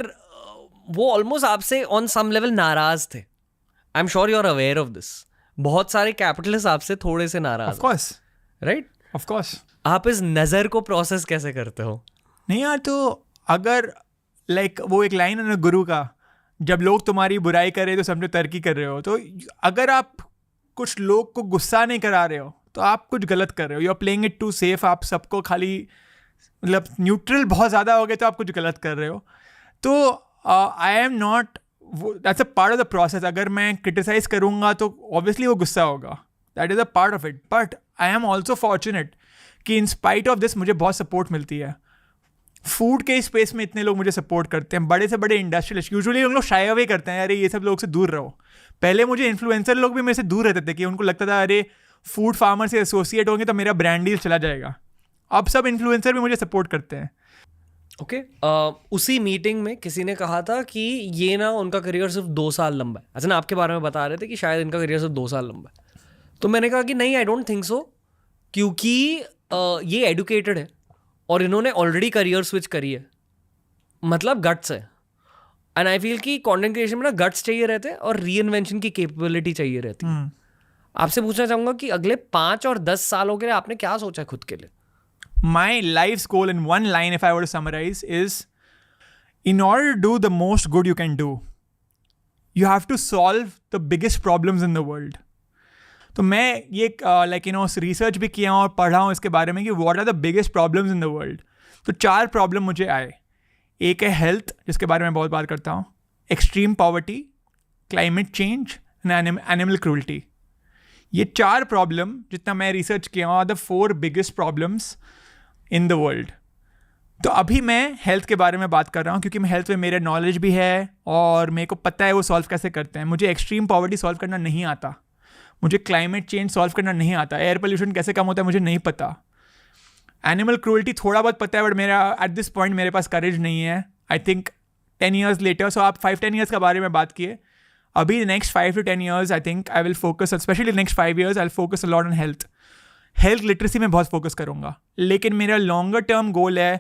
[SPEAKER 1] वो ऑलमोस्ट आपसे ऑन सम लेवल नाराज थे. I am sure you are aware of this. बहुत सारे कैपिटलिस्ट आपसे थोड़े से नाराज.
[SPEAKER 3] Of course,
[SPEAKER 1] right,
[SPEAKER 3] of course.
[SPEAKER 1] आप इस नज़र को प्रोसेस कैसे करते हो?
[SPEAKER 3] नहीं यार, तो अगर लाइक वो एक लाइन है ना गुरु का, जब लोग तुम्हारी बुराई करे तो समझो तरक्की कर रहे हो. तो अगर आप कुछ लोग को गुस्सा नहीं करा रहे हो तो आप कुछ गलत कर रहे हो. You are playing it too safe. आप सबको खाली मतलब न्यूट्रल बहुत ज़्यादा हो गए तो आप कुछ गलत कर रहे हो. तो आई am not, that's a part of the process. अगर मैं क्रिटिसाइज करूँगा तो ऑब्वियसली वो गुस्सा होगा. That is a part of it. But I am also fortunate कि इन स्पाइट ऑफ दिस मुझे बहुत सपोर्ट मिलती है. फूड के स्पेस में इतने लोग मुझे सपोर्ट करते हैं. बड़े से बड़े इंडस्ट्रियलिस्ट यूजुअली लोग शाय अवे करते हैं, अरे ये सब लोग से दूर रहो. पहले मुझे इन्फ्लुएंसर लोग भी मेरे से दूर रहते थे कि उनको लगता था अरे फूड फार्मर से एसोसिएट होंगे तो मेरा ब्रांड डील चला जाएगा. अब सब इन्फ्लुएंसर भी मुझे सपोर्ट करते हैं.
[SPEAKER 1] ओके. उसी मीटिंग में किसी ने कहा था कि ये ना उनका करियर सिर्फ 2 साल लंबा है. अच्छा ना, आपके बारे में बता रहे थे कि शायद इनका करियर सिर्फ 2 साल लंबा है. तो मैंने कहा कि नहीं, आई डोंट थिंक सो, क्योंकि ये एडुकेटेड है और इन्होंने ऑलरेडी करियर स्विच करी है, मतलब गट्स है. एंड आई फील कि कंटेंट क्रिएशन में ना गट्स चाहिए रहते हैं और री इन्वेंशन की कैपेबिलिटी चाहिए रहती है. आपसे पूछना चाहूँगा कि अगले 5 और 10 सालों के लिए आपने क्या सोचा है खुद के लिए?
[SPEAKER 3] My life's goal in one line, if I were to summarize, is in order to do the most good you can do, you have to solve the biggest problems in the world. तो मैं ये रिसर्च भी किया हूँ और पढ़ा हूँ इसके बारे में कि what are the biggest problems in the world. तो 4 प्रॉब्लम मुझे आए. एक है हेल्थ, जिसके बारे में बहुत बात करता हूँ, extreme poverty, climate change and animal cruelty. ये 4 प्रॉब्लम जितना मैं रिसर्च किया हूँ are the 4 biggest problems in the world. तो अभी मैं हेल्थ के बारे में बात कर रहा हूँ क्योंकि मैं हेल्थ में मेरा नॉलेज भी है और मेरे को पता है वो सॉल्व कैसे करते हैं. मुझे एक्सट्रीम पॉवर्टी सॉल्व करना नहीं आता, मुझे क्लाइमेट चेंज सॉल्व करना नहीं आता, एयर पोल्यूशन कैसे कम होता है मुझे नहीं पता, एनिमल क्रूल्टी थोड़ा बहुत पता है बट मेरा एट दिस पॉइंट मेरे पास करेज नहीं है. I think 10 years later. सो आप 5-10 years के बारे में बात किए. अभी next 5 to 10 years I think I will focus, specially next 5 years I will focus a lot on health. Health literacy में बहुत फोकस करूँगा. लेकिन मेरा लॉन्गर टर्म गोल है,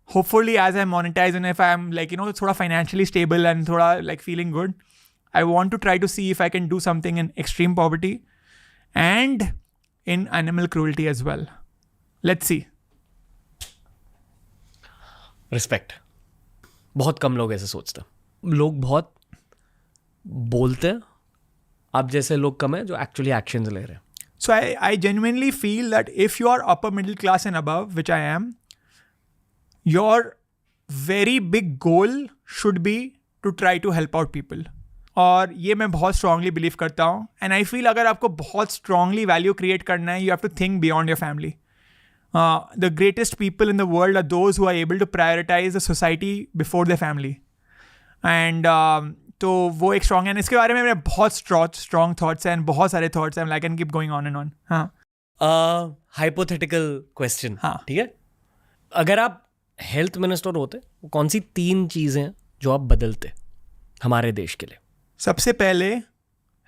[SPEAKER 3] hopefully as I monetize and if I am थोड़ा फाइनेंशियली स्टेबल एंड थोड़ा feeling good, I want to try to see if I can do something in extreme poverty and in animal cruelty as well. Let's see.
[SPEAKER 1] Respect. बहुत कम लोग ऐसे सोचते हैं. लोग बहुत बोलते हैं, आप जैसे लोग कम हैं जो एक्चुअली एक्शंस ले रहे हैं.
[SPEAKER 3] So I genuinely feel that if you are upper middle class and above, which I am, your very big goal should be to try to help out people. और ये मैं बहुत strongly believe करता हूँ. And I feel अगर आपको बहुत strongly value create करना है, you have to think beyond your family. The greatest people in the world are those who are able to prioritize the society before their family. And तो वो एक स्ट्रॉन्ग है. इसके बारे में मेरे बहुत स्ट्रॉन्ग थॉट्स हैं, बहुत सारे थॉट्स हैं. I can keep going on and on. हाँ,
[SPEAKER 1] हाइपोथेटिकल क्वेश्चन.
[SPEAKER 3] हाँ,
[SPEAKER 1] ठीक है. अगर आप हेल्थ मिनिस्टर होते, कौन सी 3 चीज़ें जो आप बदलते हमारे देश के लिए?
[SPEAKER 3] सबसे पहले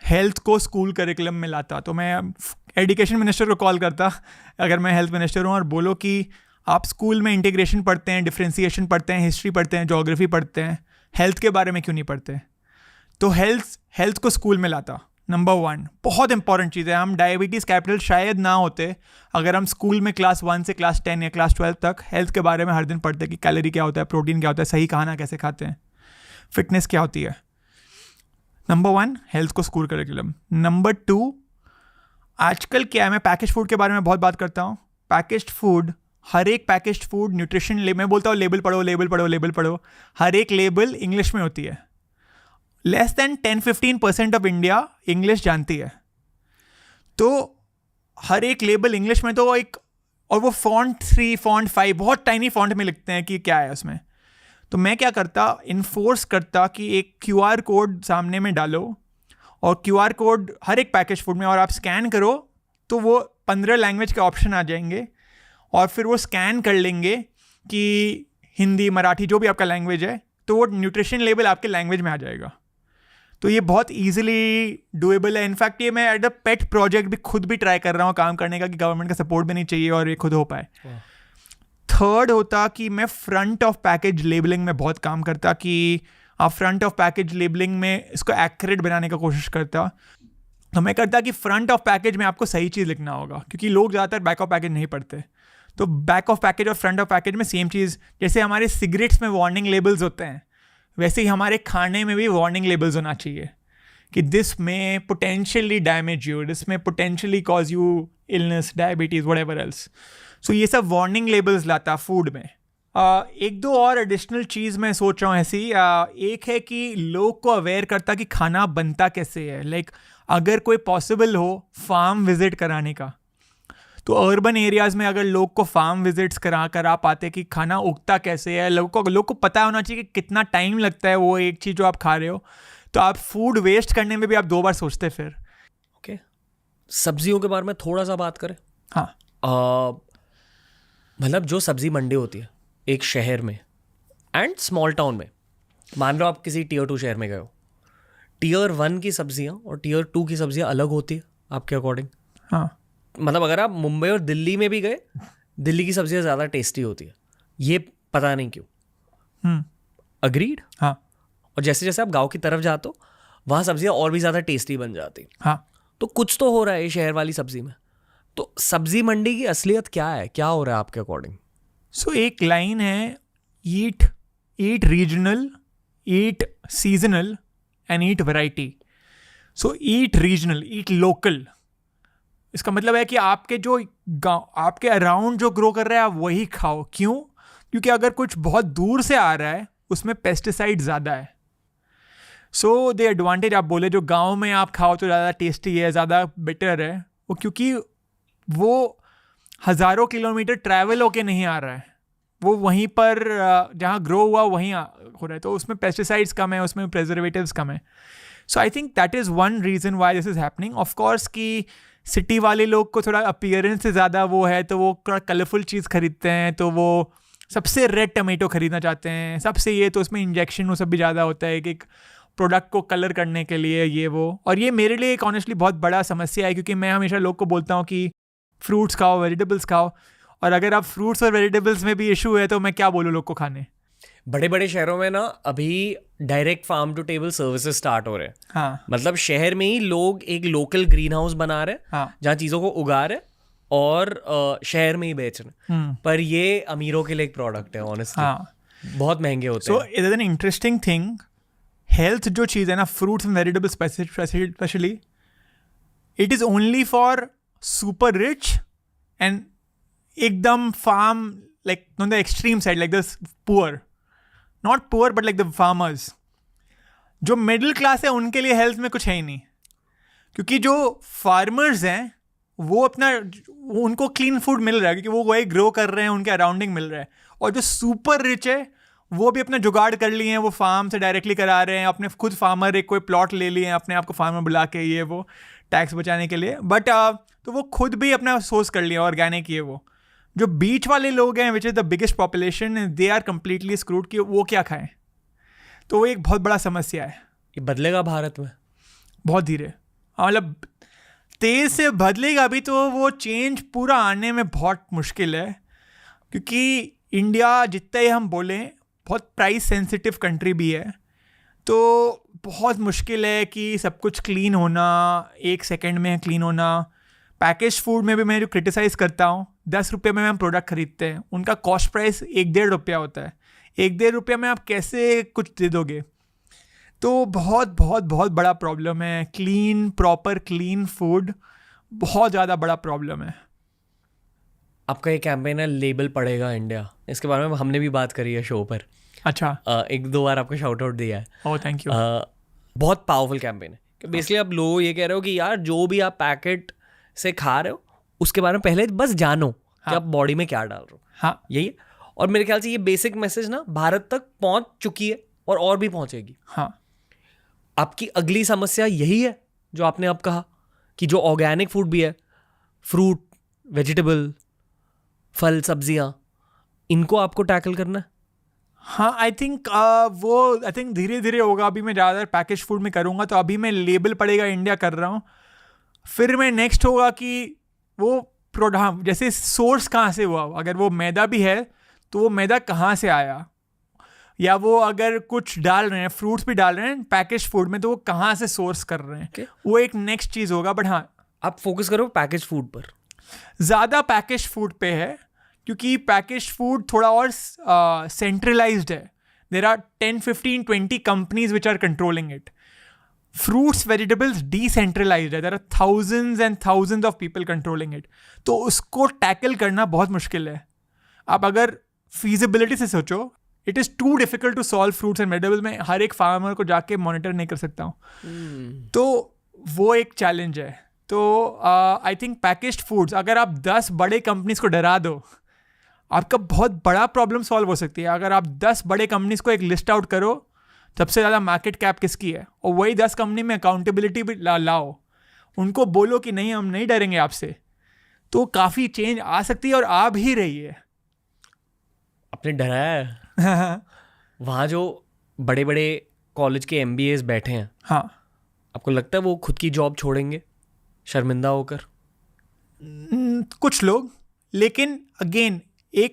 [SPEAKER 3] हेल्थ को स्कूल करिकुलम में लाता. तो मैं एजुकेशन मिनिस्टर को कॉल करता अगर मैं हेल्थ मिनिस्टर हूँ, और बोलो कि आप स्कूल में इंटीग्रेशन पढ़ते हैं, डिफ्रेंसिएशन पढ़ते हैं, हिस्ट्री पढ़ते हैं, जोग्राफी पढ़ते हैं, हेल्थ के बारे में क्यों नहीं पढ़ते? तो हेल्थ को स्कूल में लाता। नंबर 1 बहुत इंपॉर्टेंट चीज़ है। हम डायबिटीज़ कैपिटल शायद ना होते अगर हम स्कूल में क्लास 1 से क्लास 10 या क्लास 12 तक हेल्थ के बारे में हर दिन पढ़ते कि कैलोरी क्या होता है, प्रोटीन क्या होता है, सही खाना कैसे खाते हैं, फिटनेस क्या होती है। नंबर 1 हेल्थ को स्कूल करिकुलम। नंबर 2 आजकल क्या है, मैं पैकेज फूड के बारे में बहुत बात करता हूँ। पैकेज्ड फूड, हर एक पैकेज्ड फूड न्यूट्रिशन मैं बोलता हूँ लेबल पढ़ो। हर एक लेबल इंग्लिश में होती है। Less than 10-15% of India English जानती है, तो हर एक लेबल इंग्लिश में तो एक, और वो फॉन्ट 3 फॉन्ट 5 बहुत टाइनी फॉन्ट में लिखते हैं कि क्या है उसमें। तो मैं क्या करता, इन्फोर्स करता कि एक QR कोड सामने में डालो, और QR कोड हर एक पैकेज फूड में, और आप स्कैन करो तो वो 15 लैंग्वेज के ऑप्शन आ जाएंगे, और फिर वो स्कैन कर लेंगे कि हिंदी, मराठी, जो भी आपका लैंग्वेज है, तो वो न्यूट्रिशन लेबल आपके लैंग्वेज में आ जाएगा। तो ये बहुत ईजिली डूएबल है। इनफैक्ट ये मैं एट अ पेट प्रोजेक्ट भी खुद भी ट्राई कर रहा हूँ काम करने का, कि गवर्नमेंट का सपोर्ट भी नहीं चाहिए और ये खुद हो पाए। थर्ड होता कि मैं फ्रंट ऑफ पैकेज लेबलिंग में बहुत काम करता, कि आप फ्रंट ऑफ पैकेज लेबलिंग में इसको एक्यूरेट बनाने का कोशिश करता। तो मैं करता कि फ्रंट ऑफ पैकेज में आपको सही चीज़ लिखना होगा, क्योंकि लोग ज़्यादातर बैक ऑफ पैकेज नहीं पढ़ते। तो बैक ऑफ पैकेज और फ्रंट ऑफ पैकेज में सेम चीज़, जैसे हमारे सिगरेट्स में वार्निंग लेबल्स होते हैं, वैसे ही हमारे खाने में भी वार्निंग लेबल्स होना चाहिए कि this may potentially damage you, this may potentially cause you illness, diabetes, whatever else. So ये सब वार्निंग लेबल्स लाता फूड में। एक दो और एडिशनल चीज़ मैं सोच रहा हूँ ऐसी। एक है कि लोग को अवेयर करता कि खाना बनता कैसे है। लाइक अगर कोई पॉसिबल हो फार्म विजिट कराने का, तो अर्बन एरियाज़ में अगर लोग को फार्म विजिट्स करा पाते कि खाना उगता कैसे है, लोग को पता होना चाहिए कि कितना टाइम लगता है वो एक चीज़ जो आप खा रहे हो, तो आप फूड वेस्ट करने में भी आप 2 बार सोचते फिर।
[SPEAKER 1] ओके, सब्जियों के बारे में थोड़ा सा बात करें।
[SPEAKER 3] हाँ,
[SPEAKER 1] मतलब जो सब्जी मंडी होती है एक शहर में एंड स्मॉल टाउन में, मान लो आप किसी Tier 2 शहर में गए हो, Tier 1 की सब्जियां और Tier 2 की सब्जियां अलग होती है आपके अकॉर्डिंग?
[SPEAKER 3] हाँ,
[SPEAKER 1] मतलब अगर आप मुंबई और दिल्ली में भी गए, दिल्ली की सब्जियां ज़्यादा टेस्टी होती है, ये पता नहीं क्यों। अग्रीड?
[SPEAKER 3] हाँ,
[SPEAKER 1] और जैसे जैसे आप गांव की तरफ जाते हो, वहाँ सब्जियां और भी ज़्यादा टेस्टी बन जाती।
[SPEAKER 3] हाँ।
[SPEAKER 1] तो कुछ तो हो रहा है ये शहर वाली सब्जी में। तो सब्जी मंडी की असलियत क्या है, क्या हो रहा है आपके अकॉर्डिंग?
[SPEAKER 3] सो एक लाइन है, eat regional, eat seasonal and eat variety. So eat regional, eat local. इसका मतलब है कि आपके जो गाँव, आपके अराउंड जो ग्रो कर रहा है आप वही खाओ। क्यों? क्योंकि अगर कुछ बहुत दूर से आ रहा है उसमें पेस्टिसाइड ज़्यादा है। सो द एडवांटेज, आप बोले जो गांव में आप खाओ तो ज़्यादा टेस्टी है, ज़्यादा बेटर है, वो क्योंकि वो हज़ारों किलोमीटर ट्रैवल होके नहीं आ रहा है, वो वहीं पर जहाँ ग्रो हुआ वहीं हो रहा है, तो उसमें पेस्टिसाइड्स कम है, उसमें प्रिजर्वेटिव्स कम है। So I think that is one reason why this is happening. Of course कि सिटी वाले लोग को थोड़ा अपीयरेंस से ज़्यादा वो है, तो वो थोड़ा कलरफुल चीज़ खरीदते हैं, तो वो सबसे रेड टमेटो खरीदना चाहते हैं, सबसे ये, तो उसमें इंजेक्शन वो सब भी ज़्यादा होता है कि एक प्रोडक्ट को कलर करने के लिए ये वो। और ये मेरे लिए एक ऑनेस्टली बहुत बड़ा समस्या है, क्योंकि मैं हमेशा लोग को बोलता हूँ कि फ्रूट्स खाओ, वेजिटेबल्स खाओ, और अगर आप फ्रूट्स और वेजिटेबल्स में भी इशू है तो मैं क्या बोलूँ लोग को खाने।
[SPEAKER 1] बड़े बड़े शहरों में ना अभी direct farm to table services start हो रहे हैं।
[SPEAKER 3] हाँ,
[SPEAKER 1] मतलब शहर में ही लोग एक लोकल ग्रीन हाउस बना रहे हैं,
[SPEAKER 3] हाँ,
[SPEAKER 1] जहाँ चीज़ों को उगा रहे हैं और शहर में ही बेच रहे हैं। पर ये अमीरों के लिए एक प्रोडक्ट है ऑनेस्टली।
[SPEAKER 3] हाँ,
[SPEAKER 1] बहुत महंगे होते
[SPEAKER 3] सो
[SPEAKER 1] हैं।
[SPEAKER 3] It is an interesting thing. Health जो चीज़ है ना, fruits and vegetables specially, it is only for super rich and एकदम farm, like on the extreme side, like the poor, not poor but like the farmers. जो मिडिल क्लास है उनके लिए हेल्थ में कुछ है ही नहीं, क्योंकि जो फार्मर्स हैं वो अपना, उनको क्लीन फूड मिल रहा है क्योंकि वो वही ग्रो कर रहे हैं, उनके अराउंडिंग मिल रहा है। और जो सुपर रिच है वो भी अपना जुगाड़ कर लिए हैं, वो फार्म से डायरेक्टली करा रहे हैं, अपने खुद फार्मर एक कोई प्लॉट ले लिए हैं, अपने आप को फार्मर बुला के, ये वो टैक्स बचाने के लिए। बट तो वो खुद भी अपना सोर्स कर लिया ऑर्गेनिक ये वो। जो बीच वाले लोग हैं, which is the biggest population, they are completely screwed कि वो क्या खाएं। तो वो एक बहुत बड़ा समस्या है।
[SPEAKER 1] ये बदलेगा भारत में
[SPEAKER 3] बहुत धीरे, मतलब तेज़ से बदलेगा भी, तो वो चेंज पूरा आने में बहुत मुश्किल है, क्योंकि इंडिया जितना ही हम बोलें बहुत प्राइस सेंसिटिव कंट्री भी है। तो बहुत मुश्किल है कि सब कुछ क्लीन होना, 1 सेकेंड में क्लीन होना। पैकेज फूड में भी मैं जो क्रिटिसाइज़ करता हूँ, 10 रुपये में हम प्रोडक्ट खरीदते हैं, उनका कॉस्ट प्राइस 1-1.5 रुपया होता है। 1-1.5 रुपया में आप कैसे कुछ दे दोगे? तो बहुत बहुत बहुत बड़ा प्रॉब्लम है। प्रॉपर क्लीन फूड बहुत ज़्यादा बड़ा प्रॉब्लम है।
[SPEAKER 1] आपका ये कैंपेन है लेबल पड़ेगा इंडिया, इसके बारे में हमने भी बात करी है शो पर।
[SPEAKER 3] अच्छा।
[SPEAKER 1] 1-2 बार आपको शाउट आउट दिया है।
[SPEAKER 3] Oh thank you.
[SPEAKER 1] बहुत पावरफुल कैंपेन है कि बेसिकली आप लोग ये कह रहे हो कि यार जो भी आप पैकेट से खा रहे हो उसके बारे में पहले बस जानो कि आप बॉडी में क्या डाल रहे हो।
[SPEAKER 3] हाँ,
[SPEAKER 1] यही है। और मेरे ख्याल से ये बेसिक मैसेज ना भारत तक पहुंच चुकी है और भी पहुंचेगी।
[SPEAKER 3] हाँ।
[SPEAKER 1] आपकी अगली समस्या यही है जो आपने अब कहा कि जो ऑर्गेनिक फूड भी है, फ्रूट, वेजिटेबल, फल, सब्जियां, इनको आपको टैकल करना है।
[SPEAKER 3] हाँ, आई थिंक धीरे धीरे होगा। अभी मैं ज़्यादातर पैकेज फूड में करूँगा, तो अभी मैं लेबल पड़ेगा इंडिया कर रहा हूँ। फिर मैं नेक्स्ट होगा कि वो प्रोडक्ट जैसे सोर्स कहाँ से हुआ। अगर वो मैदा भी है तो वो मैदा कहाँ से आया, या वो अगर कुछ डाल रहे हैं, फ्रूट्स भी डाल रहे हैं पैकेज फूड में, तो वो कहाँ से सोर्स कर रहे हैं। वो एक नेक्स्ट चीज़ होगा। बट हाँ,
[SPEAKER 1] आप फोकस करो पैकेज फूड पर।
[SPEAKER 3] ज़्यादा पैकेज फूड पे है क्योंकि पैकेज फूड थोड़ा और सेंट्रलाइज्ड है। There are 10, 15, 20 companies which are controlling it. Fruits, vegetables decentralised है। There are thousands and thousands of people controlling it. तो उसको टैकल करना बहुत मुश्किल है। आप अगर फीजिबिलिटी से सोचो, it is too difficult to solve fruits and vegetables. मैं हर एक फार्मर को जाके मॉनिटर नहीं कर सकता हूँ। तो वो एक चैलेंज है। तो आई थिंक पैकेज्ड फूड्स, अगर आप 10 बड़े कंपनीज को डरा दो, आपका बहुत बड़ा प्रॉब्लम सॉल्व हो सकती है। अगर आप 10 बड़े कंपनीज को एक लिस्ट आउट करो, सबसे ज़्यादा मार्केट कैप किसकी है, और वही 10 कंपनी में अकाउंटेबिलिटी भी लाओ, उनको बोलो कि नहीं, हम नहीं डरेंगे आपसे, तो काफ़ी चेंज आ सकती है और आ भी रही है।
[SPEAKER 1] आपने डराया है? वहाँ जो बड़े बड़े कॉलेज के MBAs बैठे हैं,
[SPEAKER 3] हाँ,
[SPEAKER 1] आपको लगता है वो खुद की जॉब छोड़ेंगे शर्मिंदा होकर?
[SPEAKER 3] कुछ लोग, लेकिन अगेन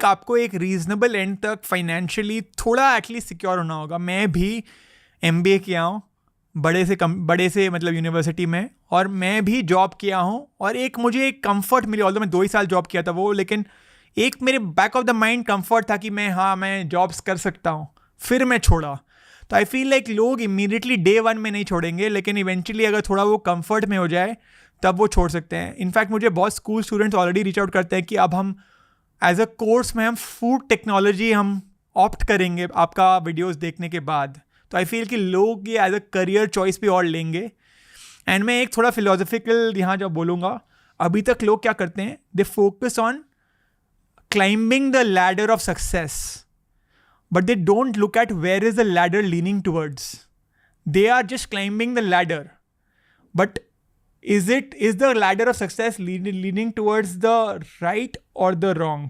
[SPEAKER 3] आपको एक रीजनेबल एंड तक फाइनेंशियली थोड़ा एटलीस्ट सिक्योर होना होगा। मैं भी MBA किया हूँ बड़े से मतलब यूनिवर्सिटी में, और मैं भी जॉब किया हूँ, और मुझे एक कंफर्ट मिली। ऑल्दो मैं 2 ही साल जॉब किया था वो, लेकिन एक मेरे back of the mind comfort था कि मैं जॉब्स कर सकता हूँ। फिर मैं छोड़ा। तो आई फील लाइक लोग इमीडिएटली डे 1 में नहीं छोड़ेंगे, लेकिन इवेंचुअली अगर थोड़ा वो कंफर्ट में हो जाए तब वो छोड़ सकते हैं। इनफैक्ट मुझे बहुत school students already reach out करते हैं कि अब हम एज अ कोर्स में हम फूड टेक्नोलॉजी हम ऑप्ट करेंगे आपका वीडियोस देखने के बाद। तो आई फील कि लोग ये एज अ करियर चॉइस भी और लेंगे। एंड मैं एक थोड़ा फिलोसफिकल यहाँ जो बोलूँगा, अभी तक लोग क्या करते हैं, they focus on climbing the ladder of success, but they don't look at where is the ladder leaning towards. They are just climbing the ladder, but is the ladder of success leaning towards the right or the wrong?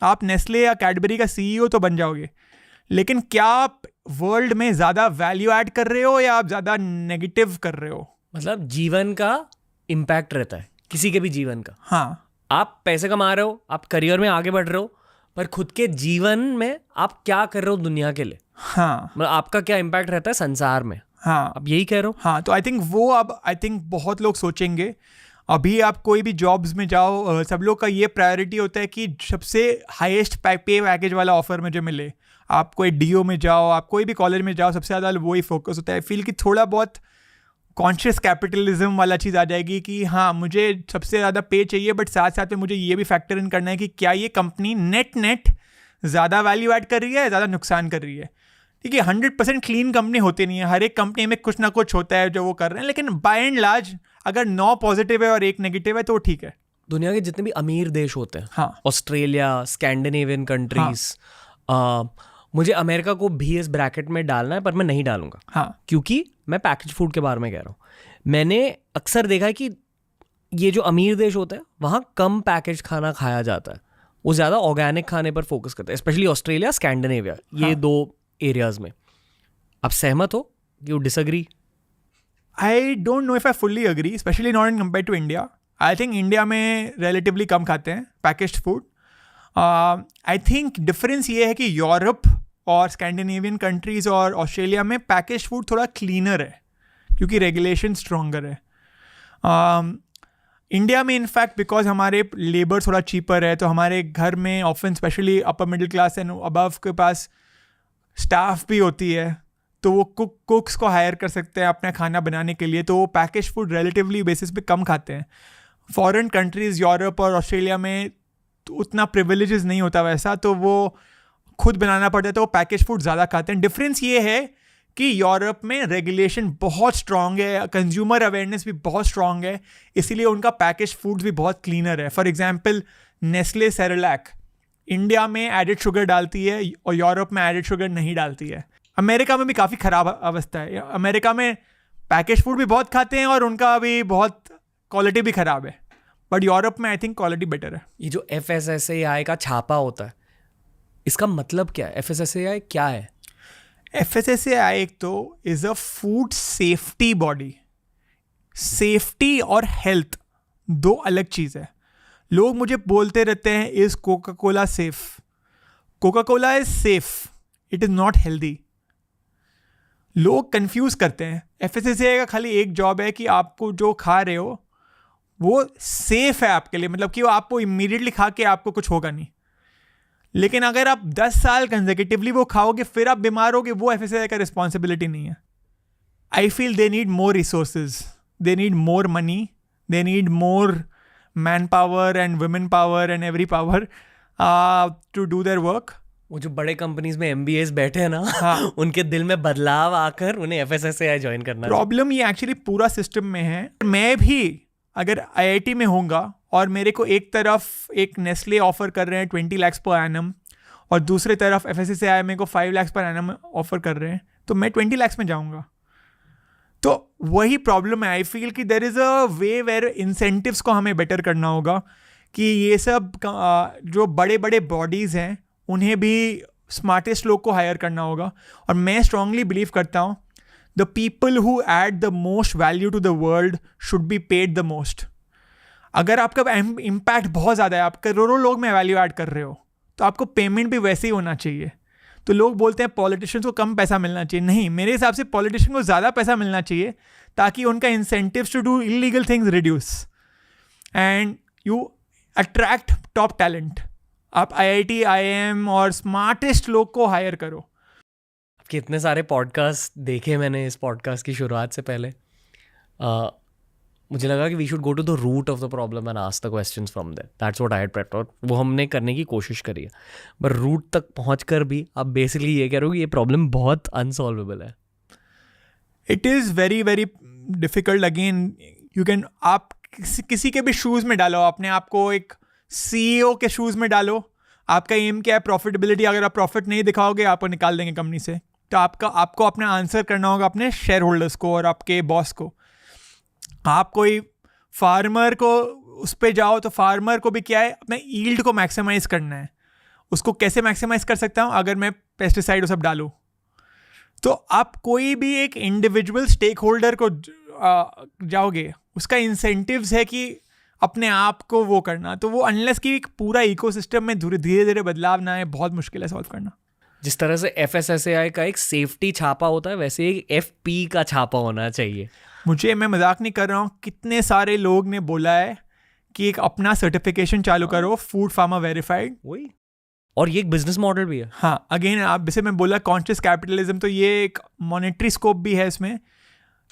[SPEAKER 3] आप नेस्ले या कैडबरी का CEO तो बन जाओगे, लेकिन क्या आप वर्ल्ड में ज़्यादा वैल्यू ऐड कर रहे हो या आप ज़्यादा नेगेटिव कर रहे हो?
[SPEAKER 1] मतलब जीवन का इम्पैक्ट रहता है, किसी के भी जीवन का।
[SPEAKER 3] हाँ,
[SPEAKER 1] आप पैसे कमा रहे हो, आप करियर में आगे बढ़ रहे हो, पर खुद के जीवन में आप क्या कर रहे हो दुनिया के लिए?
[SPEAKER 3] हाँ,
[SPEAKER 1] मतलब आपका क्या इम्पैक्ट रहता है संसार में?
[SPEAKER 3] हाँ,
[SPEAKER 1] आप यही कह रहे हो?
[SPEAKER 3] हाँ। तो आई थिंक बहुत लोग सोचेंगे। अभी आप कोई भी जॉब्स में जाओ, सब लोग का ये प्रायोरिटी होता है कि सबसे हाईएस्ट पे पैकेज वाला ऑफर मुझे मिले। आप कोई DO में जाओ, आप कोई भी कॉलेज में जाओ, सबसे ज़्यादा वही फोकस होता है। फील कि थोड़ा बहुत कॉन्शियस कैपिटलिज्म वाला चीज़ आ जाएगी कि हाँ, मुझे सबसे ज़्यादा पे चाहिए, बट साथ साथ में मुझे ये भी फैक्टर इन करना है कि क्या ये कंपनी नेट ज़्यादा वैल्यू ऐड कर रही है, ज़्यादा नुकसान कर रही है। ठीक है, 100% क्लीन कंपनी होती नहीं है, हर एक कंपनी में कुछ ना कुछ होता है जो वो कर रहे हैं, लेकिन बाय एंड लार्ज अगर 9 पॉजिटिव है और 1 नेगेटिव है तो ठीक है।
[SPEAKER 1] दुनिया के जितने भी अमीर देश होते हैं,
[SPEAKER 3] हाँ,
[SPEAKER 1] ऑस्ट्रेलिया, स्कैंडिनेवियन कंट्रीज, मुझे अमेरिका को भी इस ब्रैकेट में डालना है, पर मैं नहीं डालूंगा।
[SPEAKER 3] हाँ,
[SPEAKER 1] क्योंकि मैं पैकेज फूड के बारे में कह रहा हूँ। मैंने अक्सर देखा है कि ये जो अमीर देश होते हैं वहाँ कम पैकेज खाना खाया जाता है, वो ज़्यादा ऑर्गेनिक खाने पर फोकस करते हैं, स्पेशली ऑस्ट्रेलिया, स्कैंडिनेविया, ये 2 एरियाज में। आप सहमत हो? You disagree?
[SPEAKER 3] I don't know if I fully agree, specially not in compare to India. I think India में रिलेटिवली कम खाते हैं packaged food. I think difference ये है कि यूरोप और स्कैंडिनेवियन कंट्रीज़ और ऑस्ट्रेलिया में पैकेज फूड थोड़ा क्लीनर है क्योंकि रेगुलेशन स्ट्रॉन्गर है. इंडिया में इनफैक्ट बिकॉज हमारे लेबर थोड़ा चीपर है, तो हमारे घर में often specially upper middle class and above के पास स्टाफ भी होती है, तो वो कुक्स को हायर कर सकते हैं अपना खाना बनाने के लिए, तो वो पैकेज फूड रिलेटिवली बेसिस पे कम खाते हैं. फॉरेन कंट्रीज़ यूरोप और ऑस्ट्रेलिया में तो उतना प्रिविलेजेस नहीं होता वैसा, तो वो खुद बनाना पड़ता है, तो वो पैकेज फूड ज़्यादा खाते हैं. डिफरेंस ये है कि यूरोप में रेगुलेशन बहुत स्ट्रॉन्ग है, कंज्यूमर अवेयरनेस भी बहुत स्ट्रॉन्ग है, इसीलिए उनका पैकेज फूड्स भी बहुत क्लीनर है. For example Nestle Cerelac India में एडेड शुगर डालती है और यूरोप में एडेड शुगर नहीं डालती है. अमेरिका में भी काफ़ी ख़राब अवस्था है. अमेरिका में पैकेज फूड भी बहुत खाते हैं और उनका भी बहुत क्वालिटी भी ख़राब है, बट यूरोप में आई थिंक क्वालिटी बेटर है.
[SPEAKER 1] ये जो FSSAI का छापा होता है, इसका मतलब क्या है? FSSAI क्या है?
[SPEAKER 3] FSSAI एक तो is a food safety body. Safety और हेल्थ दो अलग चीज़ है. लोग मुझे बोलते रहते हैं is Coca Cola safe? Coca Cola is safe, it is not healthy. लोग कंफ्यूज करते हैं. FSSAI का खाली एक जॉब है कि आपको जो खा रहे हो वो सेफ है आपके लिए, मतलब कि वो आपको इमीडिएटली खा के आपको कुछ होगा नहीं. लेकिन अगर आप 10 साल कंसेक्यूटिवली वो खाओगे फिर आप बीमार होगे, वो FSSAI का रिस्पॉन्सिबिलिटी नहीं है. I feel they need more resources, they need more money, they need more man power and women power and every power to do their work.
[SPEAKER 1] वो जो बड़े कंपनीज में MBAs बैठे हैं ना,
[SPEAKER 3] हाँ.
[SPEAKER 1] उनके दिल में बदलाव आकर उन्हें FSSAI ज्वाइन करना.
[SPEAKER 3] प्रॉब्लम ये एक्चुअली पूरा सिस्टम में है. मैं भी अगर IIT में होऊंगा और मेरे को एक तरफ एक नेस्ले ऑफर कर रहे हैं 20 lakhs पर एनम और दूसरी तरफ FSSAI मेरे को 5 lakhs पर एनम ऑफर कर रहे हैं, तो मैं 20 lakhs में जाऊंगा. तो वही प्रॉब्लम है. आई फील कि there is a way where incentives को हमें बेटर करना होगा कि ये सब जो बड़े बड़े बॉडीज़ हैं उन्हें भी स्मार्टेस्ट लोग को हायर करना होगा. और मैं स्ट्रांगली बिलीव करता हूँ the people who add the most value to the world should be paid the most. अगर आपका इम्पैक्ट बहुत ज़्यादा है, आप करोड़ों लोग में वैल्यू ऐड कर रहे हो, तो आपको पेमेंट भी वैसे ही होना चाहिए. तो लोग बोलते हैं पॉलिटिशियंस को कम पैसा मिलना चाहिए. नहीं, मेरे हिसाब से पॉलिटिशियन को ज़्यादा पैसा मिलना चाहिए ताकि उनका incentives to do illegal things reduce and you attract top talent. आप IIT, IIM और स्मार्टेस्ट लोग को हायर करो.
[SPEAKER 1] कितने सारे पॉडकास्ट देखे मैंने इस पॉडकास्ट की शुरुआत से पहले. मुझे लगा कि we should go to the root of the problem and ask the questions from there. That's what I had prepped और वो हमने करने की कोशिश करी है. पर रूट तक पहुंचकर भी आप बेसिकली ये कह रहे हो कि ये प्रॉब्लम बहुत अनसॉल्वेबल है.
[SPEAKER 3] It is very very difficult. Again you can, आप किसी के भी शूज़ में डालो, अपने आप को एक CEO के शूज़ में डालो. आपका एम क्या है? प्रॉफिटेबिलिटी. अगर आप प्रॉफिट नहीं दिखाओगे आपको निकाल देंगे कंपनी से. तो आपको अपना आंसर करना होगा अपने शेयर होल्डर्स को और आपके बॉस को. आप कोई फार्मर को उस पर जाओ तो फार्मर को भी क्या है, अपने यील्ड को मैक्सिमाइज़ करना है. उसको कैसे मैक्सिमाइज़ कर सकता हूँ? अगर मैं पेस्टिसाइड सब डालूँ. तो आप कोई भी एक इंडिविजुअल स्टेक होल्डर को जाओगे, उसका इंसेंटिव्स है कि अपने आप को वो करना. तो वो अनलेस कि एक पूरा इकोसिस्टम में धीरे धीरे बदलाव ना है, बहुत मुश्किल है सॉल्व करना.
[SPEAKER 1] जिस तरह से FSSAI का एक सेफ्टी छापा होता है, वैसे एक FP का छापा होना चाहिए.
[SPEAKER 3] मैं मजाक नहीं कर रहा हूँ. कितने सारे लोग ने बोला है कि एक अपना सर्टिफिकेशन चालू करो, फूड फार्मर वेरीफाइड.
[SPEAKER 1] वही, और ये एक बिजनेस मॉडल भी है.
[SPEAKER 3] हाँ, अगेन आप जैसे मैं बोला कॉन्शियस कैपिटलिज्म, तो ये एक मॉनेटरी स्कोप भी है इसमें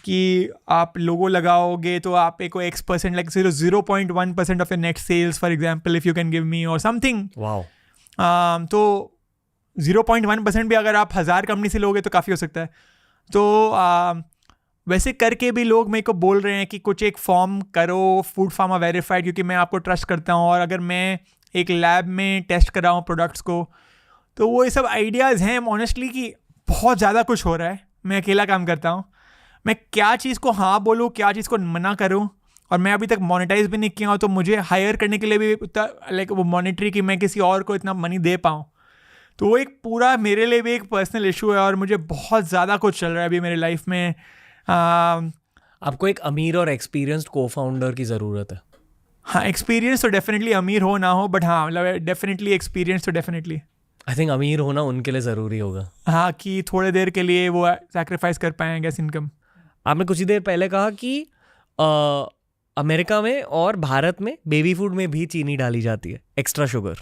[SPEAKER 3] कि आप लोगो लगाओगे तो आप एक X% like 0.1% of your net sales for example if you can give me और समथिंग.
[SPEAKER 1] वाओ.
[SPEAKER 3] तो 0.1% भी अगर आप 1000 कंपनी से लोगे तो काफ़ी हो सकता है. तो वैसे करके भी लोग मेरे को बोल रहे हैं कि कुछ एक फॉर्म करो फूड फार्मर वेरीफाइड, क्योंकि मैं आपको ट्रस्ट करता हूँ और अगर मैं एक लैब में टेस्ट कर रहा हूँ प्रोडक्ट्स को. तो वो ये सब आइडियाज़ हैं ऑनेस्टली कि बहुत ज़्यादा कुछ हो रहा है. मैं अकेला काम करता हूँ. मैं क्या चीज़ को हाँ बोलूँ, क्या चीज़ को मना करूँ, और मैं अभी तक मोनेटाइज भी नहीं किया हूँ. तो मुझे हायर करने के लिए भी लाइक वो मॉनिटरी कि मैं किसी और को इतना मनी दे पाऊँ. तो वो एक पूरा मेरे लिए भी एक पर्सनल इशू है और मुझे बहुत ज़्यादा कुछ चल रहा है अभी मेरी लाइफ में.
[SPEAKER 1] आपको एक अमीर और एक्सपीरियंस्ड को-फाउंडर की ज़रूरत है.
[SPEAKER 3] हाँ, एक्सपीरियंस तो डेफिनेटली अमीर हो ना हो, बट हाँ मतलब डेफिनेटली एक्सपीरियंस तो डेफिनेटली.
[SPEAKER 1] आई थिंक अमीर होना उनके लिए ज़रूरी होगा।
[SPEAKER 3] हाँ, कि थोड़े देर के लिए वो सैक्रिफाइस कर पाएँ गैस इनकम।
[SPEAKER 1] आपने कुछ ही देर पहले कहा कि अमेरिका में और भारत में बेबी फूड में भी चीनी डाली जाती है, एक्स्ट्रा शुगर।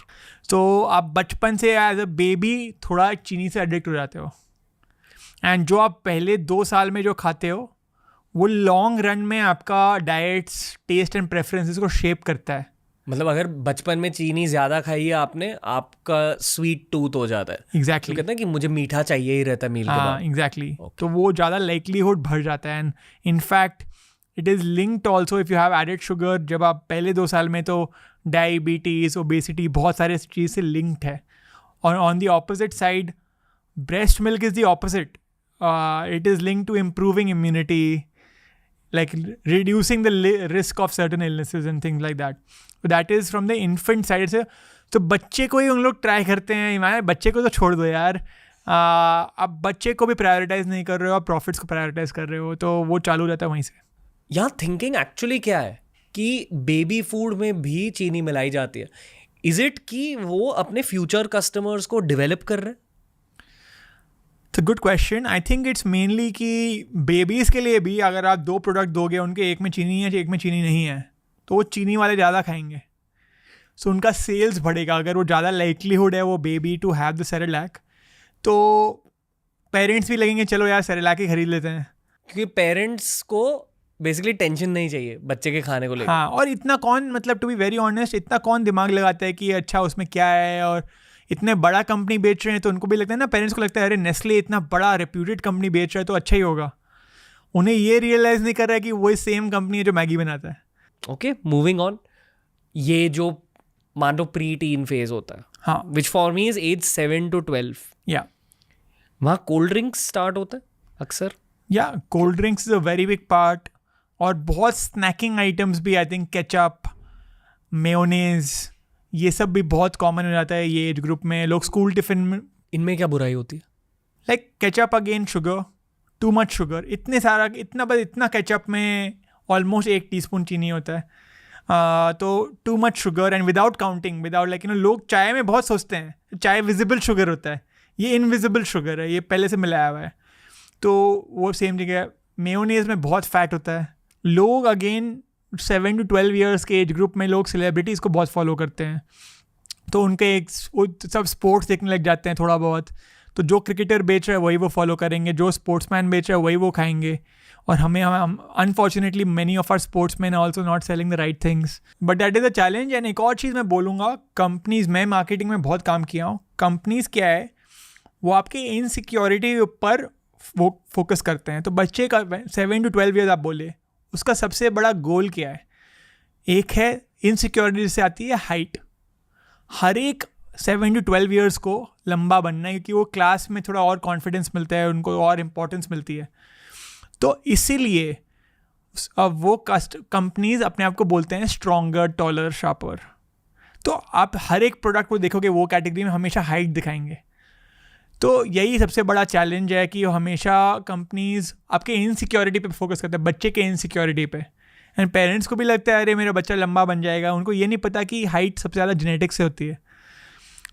[SPEAKER 3] तो आप बचपन से एज अ बेबी थोड़ा चीनी से एडिक्ट हो जाते हो, एंड जो आप पहले 2 साल में जो खाते हो वो लॉन्ग रन में आपका डाइट्स, टेस्ट एंड प्रेफरेंसेस को शेप करता है।
[SPEAKER 1] मतलब अगर बचपन में चीनी ज़्यादा खाई है आपने, आपका स्वीट टूथ हो जाता है।
[SPEAKER 3] एग्जैक्टली,
[SPEAKER 1] कहते हैं कि मुझे मीठा चाहिए ही रहता है मील के
[SPEAKER 3] हाँ
[SPEAKER 1] बाद।
[SPEAKER 3] एग्जैक्टली।
[SPEAKER 1] Okay.
[SPEAKER 3] तो वो ज़्यादा लाइकलीहुड बढ़ जाता है, and in fact it is linked also if you have added sugar. जब आप पहले 2 साल में, तो डायबिटीज़, ओबेसिटी, बहुत सारे चीज़ से लिंक्ड है। और on the opposite side, breast milk is the opposite. It is linked to improving immunity, like reducing the risk of certain illnesses and things like that. So that is from the infant side से। तो बच्चे को ही उन लोग ट्राई करते हैं। इमाम, बच्चे को तो छोड़ दो यार, अब बच्चे को भी प्रायोरिटाइज नहीं कर रहे हो, आप प्रॉफिट्स को प्रायोरिटाइज कर रहे हो, तो वो चालू रहता है वहीं से।
[SPEAKER 1] यहाँ थिंकिंग एक्चुअली क्या है कि बेबी फूड में भी चीनी मिलाई जाती है। इज इट कि वो अपने फ्यूचर कस्टमर्स को डेवलप कर रहे हैं?
[SPEAKER 3] It's a good question. I think it's mainly कि बेबीज़ के लिए भी अगर आप 2 प्रोडक्ट दोगे, उनके एक में चीनी है, एक में चीनी नहीं है, तो वो चीनी वाले ज़्यादा खाएंगे, सो उनका सेल्स बढ़ेगा। अगर वो ज़्यादा लाइकलीहुड है वो baby to have the Cerelac, तो पेरेंट्स भी लगेंगे चलो यार सेरेलैक ही खरीद लेते हैं,
[SPEAKER 1] क्योंकि पेरेंट्स को बेसिकली टेंशन नहीं चाहिए बच्चे के खाने को लेकर।
[SPEAKER 3] हाँ, और इतना कौन, मतलब टू बी वेरी ऑनेस्ट, इतना कौन दिमाग लगाता है कि अच्छा उसमें क्या है। और इतने बड़ा कंपनी बेच रहे हैं तो उनको भी लगता है ना, पेरेंट्स को लगता है अरे नेस्ले इतना बड़ा रेप्यूटेड कंपनी बेच रहा है तो अच्छा ही होगा। उन्हें ये रियलाइज़ नहीं कर रहा है कि वही सेम कंपनी है जो मैगी बनाता है।
[SPEAKER 1] Okay, moving on. ये जो मान लो प्री टीन फेज होता है,
[SPEAKER 3] हाँ,
[SPEAKER 1] which for me is age 7 to 12,
[SPEAKER 3] या
[SPEAKER 1] वहाँ कोल्ड ड्रिंक्स स्टार्ट होता है अक्सर।
[SPEAKER 3] या cold drinks is a very big part, और बहुत स्नैकिंग आइटम्स भी, आई थिंक केचप, मेयोनेज़, ये सब भी बहुत कॉमन हो जाता है ये एज ग्रुप में। लोग स्कूल टिफिन में,
[SPEAKER 1] इनमें क्या बुराई होती है?
[SPEAKER 3] Like ketchup again sugar, too much sugar, इतना केचप में ऑलमोस्ट 1 टीस्पून चीनी होता है। तो too much sugar and without counting, without like लोग चाय में बहुत सोचते हैं चाय विजिबल शुगर होता है, ये इनविजिबल शुगर है, ये पहले से मिलाया हुआ है। तो वो सेम जगह मेयोनेज़ में बहुत फैट होता है। लोग अगेन 7 to 12 ईयर्स के एज ग्रुप में लोग सेलिब्रिटीज़ को बहुत फॉलो करते हैं, तो उनके सब स्पोर्ट्स देखने लग जाते हैं थोड़ा बहुत। तो जो क्रिकेटर बेच रहा है वही वो फॉलो करेंगे, जो स्पोर्ट्समैन बेच रहा है वही वो खाएंगे। और हम unfortunately many of our sportsmen also not selling the right things, but that is a challenge. And एक और चीज़ मैं बोलूँगा, कंपनीज़, मैं मार्केटिंग में बहुत काम किया हूँ, कंपनीज़ क्या है वो आपके इनसिक्योरिटी के ऊपर वो फोकस करते हैं। तो बच्चे का 7 to 12 ईयर्स आप बोले, उसका सबसे बड़ा गोल क्या है? एक है इनसिक्योरिटी से आती है हाइट। हर एक 7 to 12 ईयर्स को लंबा बनना है, क्योंकि वो क्लास में थोड़ा और कॉन्फिडेंस मिलता है, उनको और इम्पोर्टेंस मिलती है। तो इसीलिए अब वो कंपनीज अपने आप को बोलते हैं स्ट्रॉन्गर, टॉलर, शार्पर। तो आप हर एक प्रोडक्ट को देखोगे वो कैटेगरी में हमेशा हाइट दिखाएंगे। तो यही सबसे बड़ा चैलेंज है कि हमेशा कंपनीज आपके इनसिक्योरिटी पे फोकस करते हैं, बच्चे के इनसिक्योरिटी पे। एंड पेरेंट्स को भी लगता है अरे मेरा बच्चा लंबा बन जाएगा, उनको ये नहीं पता कि हाइट सबसे ज़्यादा जेनेटिक्स से होती है,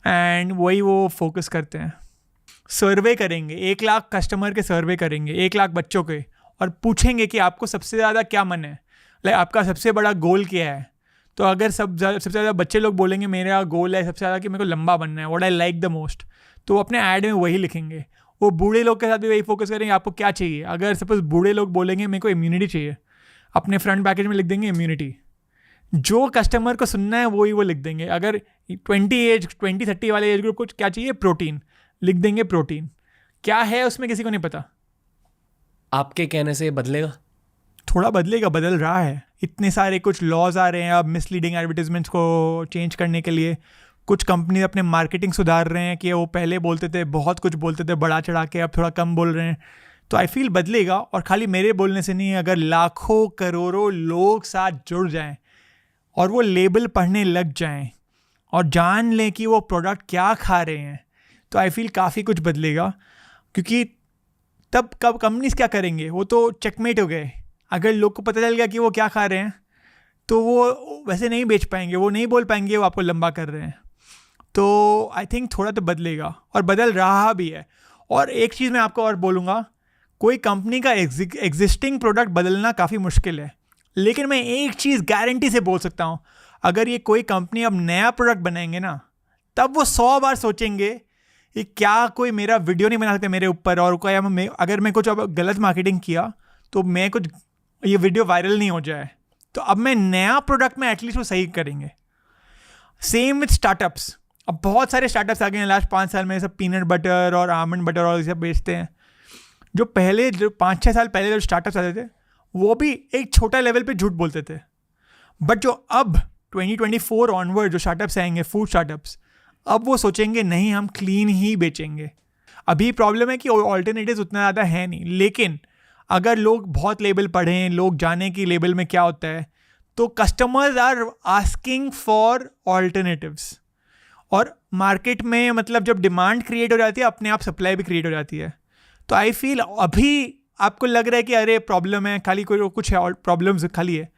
[SPEAKER 3] एंड वही वो फोकस करते हैं। सर्वे करेंगे, 1 लाख कस्टमर के सर्वे करेंगे, 1 लाख बच्चों के, और पूछेंगे कि आपको सबसे ज़्यादा क्या मन है, लाइक आपका सबसे बड़ा गोल क्या है। तो अगर सबसे ज़्यादा बच्चे लोग बोलेंगे मेरा गोल है सबसे ज़्यादा कि मेरे को लंबा बनना है, what I like the most, तो वो अपने ऐड में वही लिखेंगे। वो बूढ़े लोग के साथ भी वही फोकस करेंगे, आपको क्या चाहिए। अगर सपोज बूढ़े लोग बोलेंगे मेरे को इम्यूनिटी चाहिए, अपने फ्रंट पैकेज में लिख देंगे इम्यूनिटी। जो कस्टमर को सुनना है वही वो लिख देंगे। अगर 20-30 वाले एज ग्रुप को क्या चाहिए, प्रोटीन, लिख देंगे प्रोटीन। क्या है उसमें किसी को नहीं पता।
[SPEAKER 1] आपके कहने से बदलेगा?
[SPEAKER 3] थोड़ा बदलेगा, बदल रहा है। इतने सारे कुछ लॉज आ रहे हैं अब मिसलीडिंग एडवर्टाइजमेंट्स को चेंज करने के लिए। कुछ कंपनी अपने मार्केटिंग सुधार रहे हैं कि वो पहले बोलते थे बहुत कुछ बोलते थे बढ़ा चढ़ा के, अब थोड़ा कम बोल रहे हैं। तो आई फील बदलेगा, और खाली मेरे बोलने से नहीं, अगर लाखों करोड़ों लोग साथ जुड़ जाएं और वो लेबल पढ़ने लग जाएं और जान लें कि वो प्रोडक्ट क्या खा रहे हैं, तो आई फील काफ़ी कुछ बदलेगा। क्योंकि तब कब कंपनीज क्या करेंगे, वो तो चेकमेट हो गए। अगर लोग को पता चल गया कि वो क्या खा रहे हैं तो वो वैसे नहीं बेच पाएंगे, वो नहीं बोल पाएंगे वो आपको लंबा कर रहे हैं। तो आई थिंक थोड़ा तो बदलेगा और बदल रहा भी है। और एक चीज़ मैं आपको और बोलूँगा, कोई कंपनी का एग्जिस्टिंग प्रोडक्ट बदलना काफ़ी मुश्किल है, लेकिन मैं एक चीज़ गारंटी से बोल सकता हूँ, अगर ये कोई कंपनी अब नया प्रोडक्ट बनाएंगे ना, तब वो 100 बार सोचेंगे कि क्या कोई मेरा वीडियो नहीं बना सकते मेरे ऊपर, और कोई अगर मैं कुछ अब गलत मार्केटिंग किया तो मैं कुछ ये वीडियो वायरल नहीं हो जाए, तो अब मैं नया प्रोडक्ट में एटलीस्ट वो सही करेंगे। Same with startups. अब बहुत सारे स्टार्टअप्स आ गए हैं लास्ट 5 साल में, सब पीनट बटर और आमंड बटर और ये सब बेचते हैं। जो 5-6 साल पहले जो स्टार्टअप्स आते थे वो भी एक छोटा लेवल पे झूठ बोलते थे, बट जो अब 2024 ऑनवर्ड जो स्टार्टअप्स आएंगे, फूड स्टार्टअप्स, अब वो सोचेंगे नहीं हम क्लीन ही बेचेंगे। अभी प्रॉब्लम है कि ऑल्टरनेटिव्स उतना ज़्यादा है नहीं, लेकिन अगर लोग बहुत लेबल पढ़ें, लोग जाने कि लेबल में क्या होता है, तो customers are asking for alternatives. और मार्केट में मतलब जब डिमांड क्रिएट हो जाती है, अपने आप सप्लाई भी क्रिएट हो जाती है। तो आई फील अभी आपको लग रहा है कि अरे प्रॉब्लम है, खाली कोई कुछ है, प्रॉब्लम्स खाली है,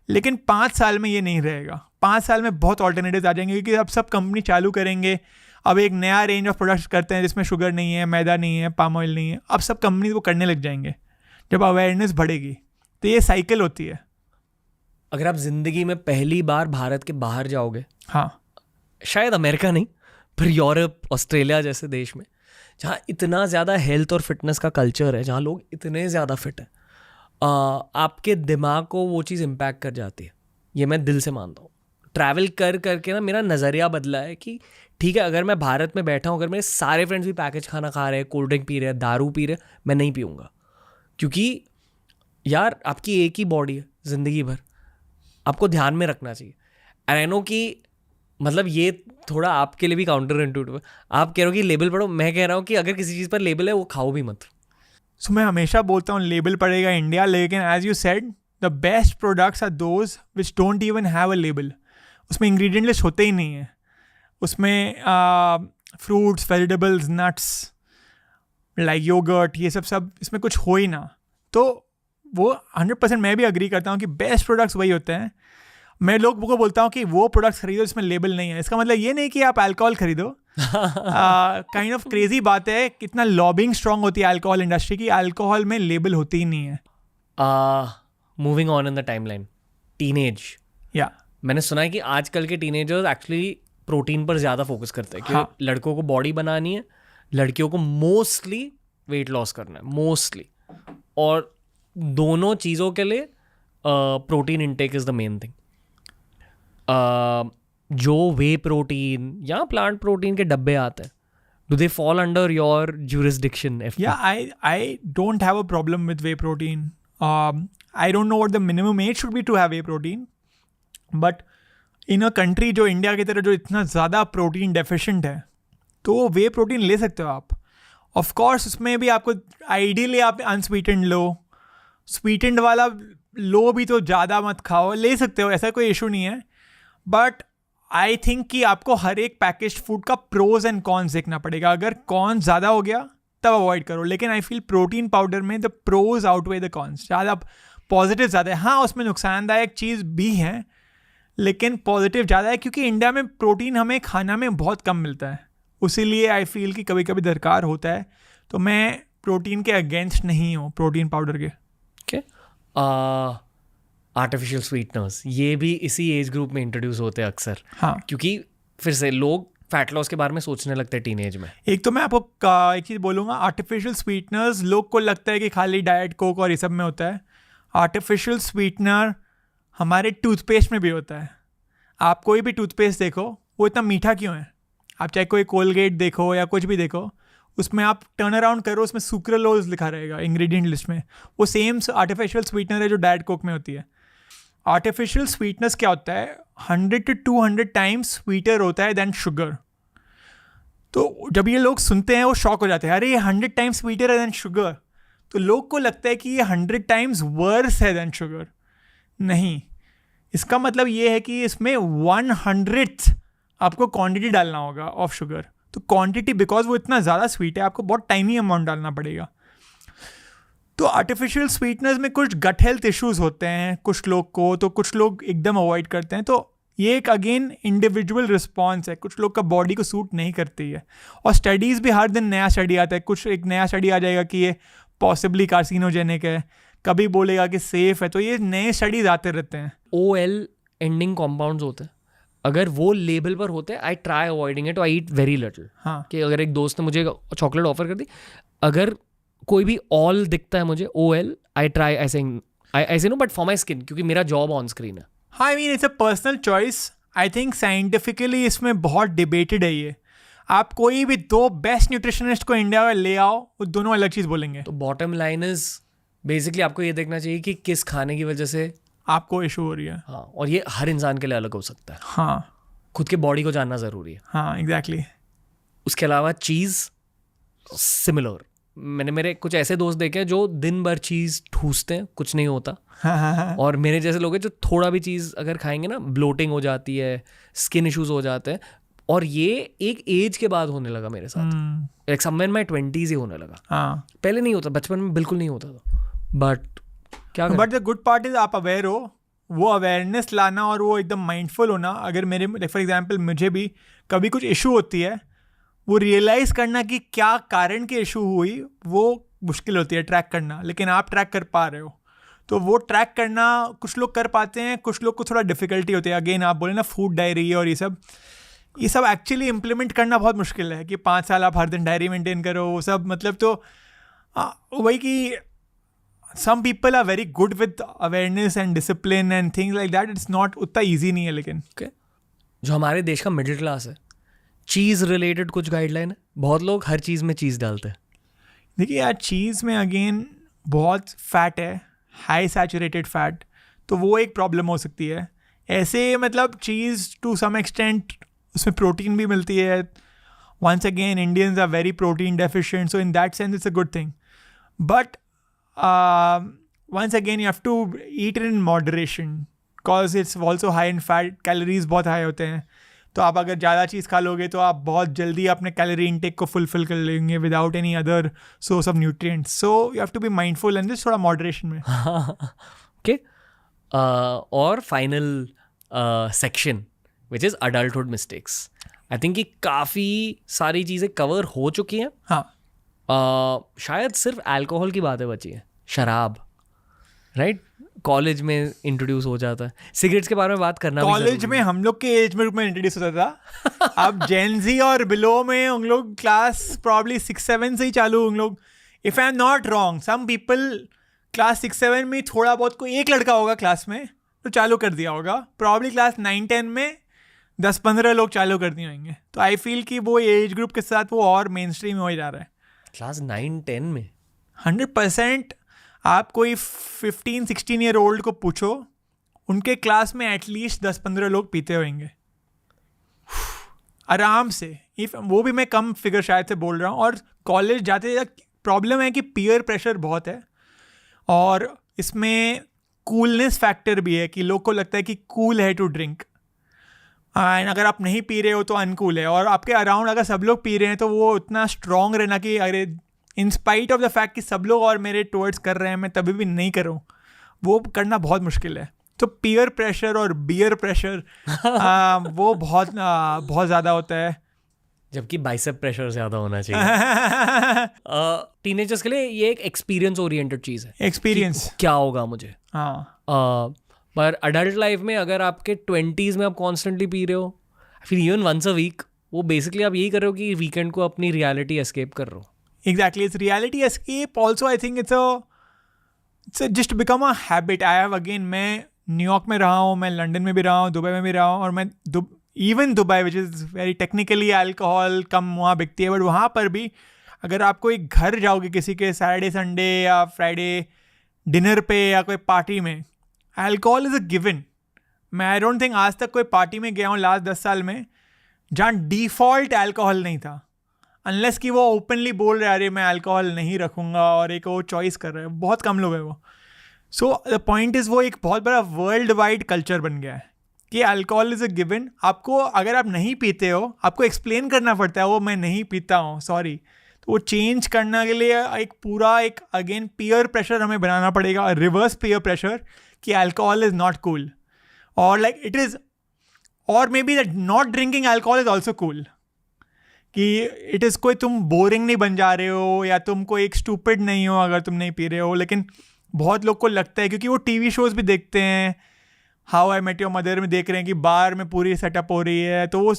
[SPEAKER 3] लेकिन 5 साल में ये नहीं रहेगा। 5 साल में बहुत ऑल्टरनेटिव्स आ जाएंगे, क्योंकि अब सब कंपनी चालू करेंगे, अब एक नया रेंज ऑफ प्रोडक्ट्स करते हैं जिसमें शुगर नहीं है, मैदा नहीं है, पाम ऑयल नहीं है, अब सब कंपनी वो करने लग जाएंगे जब अवेयरनेस बढ़ेगी। तो ये साइकिल होती है।
[SPEAKER 1] अगर आप जिंदगी में पहली बार भारत के बाहर जाओगे,
[SPEAKER 3] हाँ,
[SPEAKER 1] शायद अमेरिका नहीं, पर यूरोप, ऑस्ट्रेलिया जैसे देश में, जहाँ इतना ज़्यादा हेल्थ और फिटनेस का कल्चर है, जहाँ लोग इतने ज़्यादा फिट हैं, आपके दिमाग को वो चीज़ इम्पैक्ट कर जाती है। ये मैं दिल से मानता हूँ। ट्रैवल कर करके ना मेरा नज़रिया बदला है कि ठीक है, अगर मैं भारत में बैठा हूँ, अगर मेरे सारे फ्रेंड्स भी पैकेज खाना खा रहे हैं, कोल्ड ड्रिंक पी रहे हैं, दारू पी रहे हैं, मैं नहीं पीऊँगा, क्योंकि यार आपकी एक ही बॉडी है ज़िंदगी भर, आपको ध्यान में रखना चाहिए। एंड आई नो कि मतलब ये थोड़ा आपके लिए भी काउंटर इंट्यूटिव है, आप कह रहे हो कि लेबल पढ़ो, मैं कह रहा हूँ कि अगर किसी चीज़ पर लेबल है वो खाओ भी मत।
[SPEAKER 3] सो मैं हमेशा बोलता हूँ लेबल पड़ेगा इंडिया, लेकिन as you said the best products are those which don't even have a label. उसमें इंग्रेडिएंट लिस्ट होते ही नहीं है, उसमें fruits, vegetables, nuts like yoghurt, ये सब इसमें कुछ हो ही ना। तो वो 100% मैं भी अग्री करता हूँ कि बेस्ट प्रोडक्ट्स वही होते हैं। मैं लोगों को बोलता हूँ कि वो प्रोडक्ट्स खरीदो जिसमें लेबल नहीं है। इसका मतलब ये नहीं कि आप अल्कोहल खरीदो। काइंड ऑफ क्रेजी बात है, कितना लॉबिंग स्ट्रांग होती है अल्कोहल इंडस्ट्री की, अल्कोहल में लेबल होती ही नहीं है।
[SPEAKER 1] Moving on in the timeline, teenage.
[SPEAKER 3] या
[SPEAKER 1] मैंने सुना है कि आजकल के टीनेजर्स एक्चुअली प्रोटीन पर ज़्यादा फोकस करते हैं, क्योंकि लड़कों को बॉडी बनानी है, लड़कियों को मोस्टली वेट लॉस करना है, मोस्टली। और दोनों चीज़ों के लिए protein intake is the main thing. जो वे प्रोटीन या प्लांट प्रोटीन के डब्बे आते हैं, do they fall under your jurisdiction?
[SPEAKER 3] Yeah, I don't have a problem with whey protein. I don't know what the minimum age should be to have whey protein, but in a country जो इंडिया की तरह जो इतना ज़्यादा प्रोटीन डेफिशिएंट है, तो वे प्रोटीन ले सकते हो आप। ऑफ कोर्स उसमें भी आपको आइडियली आप अनस्वीटेंड लो, स्वीटेंड वाला लो भी तो ज़्यादा मत खाओ, ले सकते हो, ऐसा कोई इशू नहीं है। बट आई थिंक कि आपको हर एक पैकेज्ड फूड का प्रोज एंड कॉन्स देखना पड़ेगा। अगर कॉन्स ज़्यादा हो गया तब अवॉइड करो, लेकिन आई फील प्रोटीन पाउडर में the pros outweigh the cons, ज़्यादा पॉजिटिव ज़्यादा है। हाँ, उसमें नुकसानदायक चीज़ भी है, लेकिन पॉजिटिव ज़्यादा है, क्योंकि इंडिया में प्रोटीन हमें खाना में बहुत कम मिलता है, उसीलिए आई फील कि कभी कभी दरकार होता है। तो मैं प्रोटीन के अगेंस्ट नहीं हूँ, प्रोटीन पाउडर के।
[SPEAKER 1] ओके, आर्टिफिशियल स्वीटनर्स ये भी इसी एज ग्रुप में इंट्रोड्यूस होते हैं अक्सर।
[SPEAKER 3] हाँ,
[SPEAKER 1] क्योंकि फिर से लोग फैट लॉस के बारे में सोचने लगते हैं टीनेज में।
[SPEAKER 3] एक तो मैं आपको एक चीज़ बोलूँगा, आर्टिफिशियल स्वीटनर्स लोग को लगता है कि खाली डाइट कोक और ये सब में होता है। आर्टिफिशियल स्वीटनर हमारे टूथपेस्ट में भी होता है। आप कोई भी टूथपेस्ट देखो, वो इतना मीठा क्यों है? आप चाहे कोई कोलगेट देखो या कुछ भी देखो, उसमें आप टर्न अराउंड करो, उसमें सुक्रोलोज लिखा रहेगा इंग्रेडिएंट लिस्ट में। वो सेम आर्टिफिशियल स्वीटनर है जो डाइट कोक में होती है। आर्टिफिशियल स्वीटनेस क्या होता है? 100 to 200 टाइम्स स्वीटर होता है दैन शुगर। तो जब ये लोग सुनते हैं वो शॉक हो जाते हैं, अरे ये 100 टाइम्स स्वीटर है दैन शुगर। तो लोग को लगता है कि ये 100 टाइम्स वर्स है दैन शुगर। नहीं, इसका मतलब ये है कि इसमें 1/100 आपको क्वांटिटी डालना होगा ऑफ शुगर। तो क्वांटिटी, बिकॉज वो इतना ज़्यादा स्वीट है, आपको बहुत टाइनी अमाउंट डालना पड़ेगा। तो आर्टिफिशियल स्वीटनर्स में कुछ गट हेल्थ इश्यूज होते हैं कुछ लोग को, तो कुछ लोग एकदम अवॉइड करते हैं। तो ये एक अगेन इंडिविजुअल रिस्पॉन्स है, कुछ लोग का बॉडी को सूट नहीं करती है। और स्टडीज़ भी हर दिन नया स्टडी आता है, कुछ एक नया स्टडी आ जाएगा कि ये पॉसिबली कार्सिनोजेनिक है, कभी बोलेगा कि सेफ है, तो ये नए स्टडीज आते रहते हैं।
[SPEAKER 1] OL एंडिंग कॉम्पाउंड्स होते हैं, अगर वो लेबल पर होते हैं I try avoiding it, I eat very little.
[SPEAKER 3] हाँ,
[SPEAKER 1] कि अगर एक दोस्त ने मुझे चॉकलेट ऑफर कर दी, अगर कोई भी ऑल दिखता है मुझे OL, आई ट्राई ऐसे no, but for my skin, क्योंकि मेरा जॉब ऑन स्क्रीन है।
[SPEAKER 3] हाँ, I mean it's a personal choice. I think scientifically इसमें बहुत डिबेटेड है ये। आप कोई भी 2 बेस्ट न्यूट्रिशनिस्ट को इंडिया में ले आओ, वो दोनों अलग चीज़ बोलेंगे।
[SPEAKER 1] तो बॉटम लाइन इज बेसिकली आपको ये देखना चाहिए कि किस खाने की वजह से
[SPEAKER 3] आपको इशू हो रही है।
[SPEAKER 1] हाँ, और ये हर इंसान के लिए अलग हो सकता है।
[SPEAKER 3] हाँ
[SPEAKER 1] खुद के बॉडी को जानना ज़रूरी है।
[SPEAKER 3] हाँ, एग्जैक्टली।
[SPEAKER 1] उसके अलावा चीज़ सिमिलर, मैंने मेरे कुछ ऐसे दोस्त देखे हैं जो दिन भर चीज़ ठूसते हैं, कुछ नहीं होता।
[SPEAKER 3] हाँ,
[SPEAKER 1] और मेरे जैसे लोग हैं जो थोड़ा भी चीज़ अगर खाएंगे ना, ब्लोटिंग हो जाती है, स्किन इश्यूज हो जाते हैं। और ये एक एज के बाद होने लगा मेरे साथ, एक समय में 20s ही होने लगा।
[SPEAKER 3] हाँ,
[SPEAKER 1] पहले नहीं होता, बचपन में बिल्कुल नहीं होता था। बट क्या
[SPEAKER 3] but the good part is आप अवेयर हो, वो अवेयरनेस लाना और वो एकदम माइंडफुल होना। अगर मेरे फॉर एग्जांपल मुझे भी कभी कुछ इशू होती है, वो रियलाइज़ करना कि क्या कारण की इशू हुई, वो मुश्किल होती है ट्रैक करना, लेकिन आप ट्रैक कर पा रहे हो। तो वो ट्रैक करना कुछ लोग कर पाते हैं, कुछ लोग को थोड़ा डिफिकल्टी होती है। अगेन आप बोले ना फूड डायरी और ये सब एक्चुअली इम्प्लीमेंट करना बहुत मुश्किल है कि 5 साल आप हर दिन डायरी मेंटेन करो, वो सब मतलब। तो वही कि some people are very good with awareness and discipline and things like that. It's not उतना easy नहीं है। लेकिन
[SPEAKER 1] जो हमारे देश का मिडिल क्लास है, चीज़ रिलेटेड कुछ गाइडलाइन है। बहुत लोग हर चीज़ में चीज़ डालते हैं।
[SPEAKER 3] देखिए यार, चीज़ में अगेन बहुत फैट है, हाई सैचुरेटेड फैट, तो वो एक प्रॉब्लम हो सकती है। ऐसे मतलब चीज़ टू सम एक्सटेंट उसमें प्रोटीन भी मिलती है। Once again Indians are very protein deficient, so in that sense it's a good thing. But once again you have to eat it in moderation because it's also high in fat, calories बहुत high होते हैं। तो आप अगर ज़्यादा चीज़ खा लोगे तो आप बहुत जल्दी अपने कैलोरी इंटेक को फुलफिल कर लेंगे without any other source of nutrients. So you have to be mindful and this थोड़ा मॉडरेशन में।
[SPEAKER 1] ओके, और final section which is adulthood mistakes. I think कि काफ़ी सारी चीज़ें कवर हो चुकी हैं।
[SPEAKER 3] हाँ,
[SPEAKER 1] शायद सिर्फ अल्कोहल की बातें बची हैं, शराब, राइट? कॉलेज में इंट्रोड्यूस हो जाता है। सिगरेट्स के बारे में बात करना
[SPEAKER 3] कॉलेज में हम लोग के एज में इंट्रोड्यूस होता था। अब जेनजी और बिलो में उन लोग क्लास प्रॉब्ली 6-7 से ही चालू। उन लोग, if I am not wrong, some people class 6-7 में थोड़ा बहुत कोई एक लड़का होगा क्लास में तो चालू कर दिया होगा। प्रॉब्ली क्लास 9-10 में 10-15 लोग चालू कर दिए होंगे। तो आई फील कि वो एज ग्रुप के साथ वो और मेन स्ट्रीम हो जा रहा है।
[SPEAKER 1] क्लास 9-10 में
[SPEAKER 3] 100%। आप कोई 15-16 ईयर ओल्ड को पूछो, उनके क्लास में एटलीस्ट 10-15 लोग पीते होंगे आराम से। इफ वो भी मैं कम फिगर शायद से बोल रहा हूँ। और कॉलेज जाते प्रॉब्लम है कि पीयर प्रेशर बहुत है, और इसमें कूलनेस फैक्टर भी है कि लोग को लगता है कि कूल है टू ड्रिंक, एंड अगर आप नहीं पी रहे हो तो अनकूल है। और आपके अराउंड अगर सब लोग पी रहे हैं तो वो उतना स्ट्रॉन्ग रहना कि अरे in spite of the fact कि सब लोग और मेरे टुवर्ड्स कर रहे हैं, मैं तभी भी नहीं करूँ, वो करना बहुत मुश्किल है। तो पीयर प्रेशर और बियर प्रेशर वो बहुत ज़्यादा होता है,
[SPEAKER 1] जबकि बाइसेप प्रेशर ज़्यादा होना चाहिए। टीनेजर्स के लिए ये एक एक्सपीरियंस ओरिएंटेड चीज़ है।
[SPEAKER 3] एक्सपीरियंस
[SPEAKER 1] क्या होगा मुझे।
[SPEAKER 3] हाँ,
[SPEAKER 1] पर अडल्ट लाइफ में अगर आपके 20s में आप कॉन्स्टेंटली पी रहे हो, फिर इवन वंस अ वीक, वो बेसिकली आप यही कर रहे हो कि वीकेंड को अपनी रियलिटी एस्केप कर रहे हो।
[SPEAKER 3] Exactly, it's reality escape also. I think it's just become a habit. I have again, मैं न्यूयॉर्क में रहा हूँ, मैं लंदन में भी रहा हूँ, दुबई में भी रहा हूँ, और मैं even Dubai which is very technically alcohol कम वहाँ बिकती है, बट वहाँ पर भी अगर आप कोई घर जाओगे किसी के सैटरडे संडे या फ्राइडे डिनर पे या कोई पार्टी में, अल्कोहल इज़ अ गिवन। मैं आई डोंट थिंक आज तक कोई पार्टी में गया हूँ लास्ट 10 साल में जहाँ डिफ़ॉल्ट अल्कोहल नहीं था, अनलेस कि वो ओपनली बोल रहे अरे मैं अल्कोहल नहीं रखूँगा और एक वो चॉइस कर रहे हैं। बहुत कम लोग हैं वो। सो द पॉइंट इज़ वो एक बहुत बड़ा वर्ल्ड वाइड कल्चर बन गया है कि अल्कोहल इज़ अ गिवन। आपको अगर आप नहीं पीते हो, आपको एक्सप्लेन करना पड़ता है वो मैं नहीं पीता हूँ, सॉरी। तो वो चेंज करने के लिए एक पूरा एक अगेन पीयर प्रेशर हमें बनाना पड़ेगा, रिवर्स पीयर प्रेशर कि अल्कोहल इज़ नॉट कूल, और लाइक इट इज़ और may be that not drinking alcohol is also cool, कि इट इज़ कोई तुम बोरिंग नहीं बन जा रहे हो या तुम कोई एक स्टूपिड नहीं हो अगर तुम नहीं पी रहे हो. लेकिन बहुत लोग को लगता है, क्योंकि वो टीवी शोज़ भी देखते हैं, how I met your mother में देख रहे हैं कि बार में पूरी सेटअप हो रही है, तो वो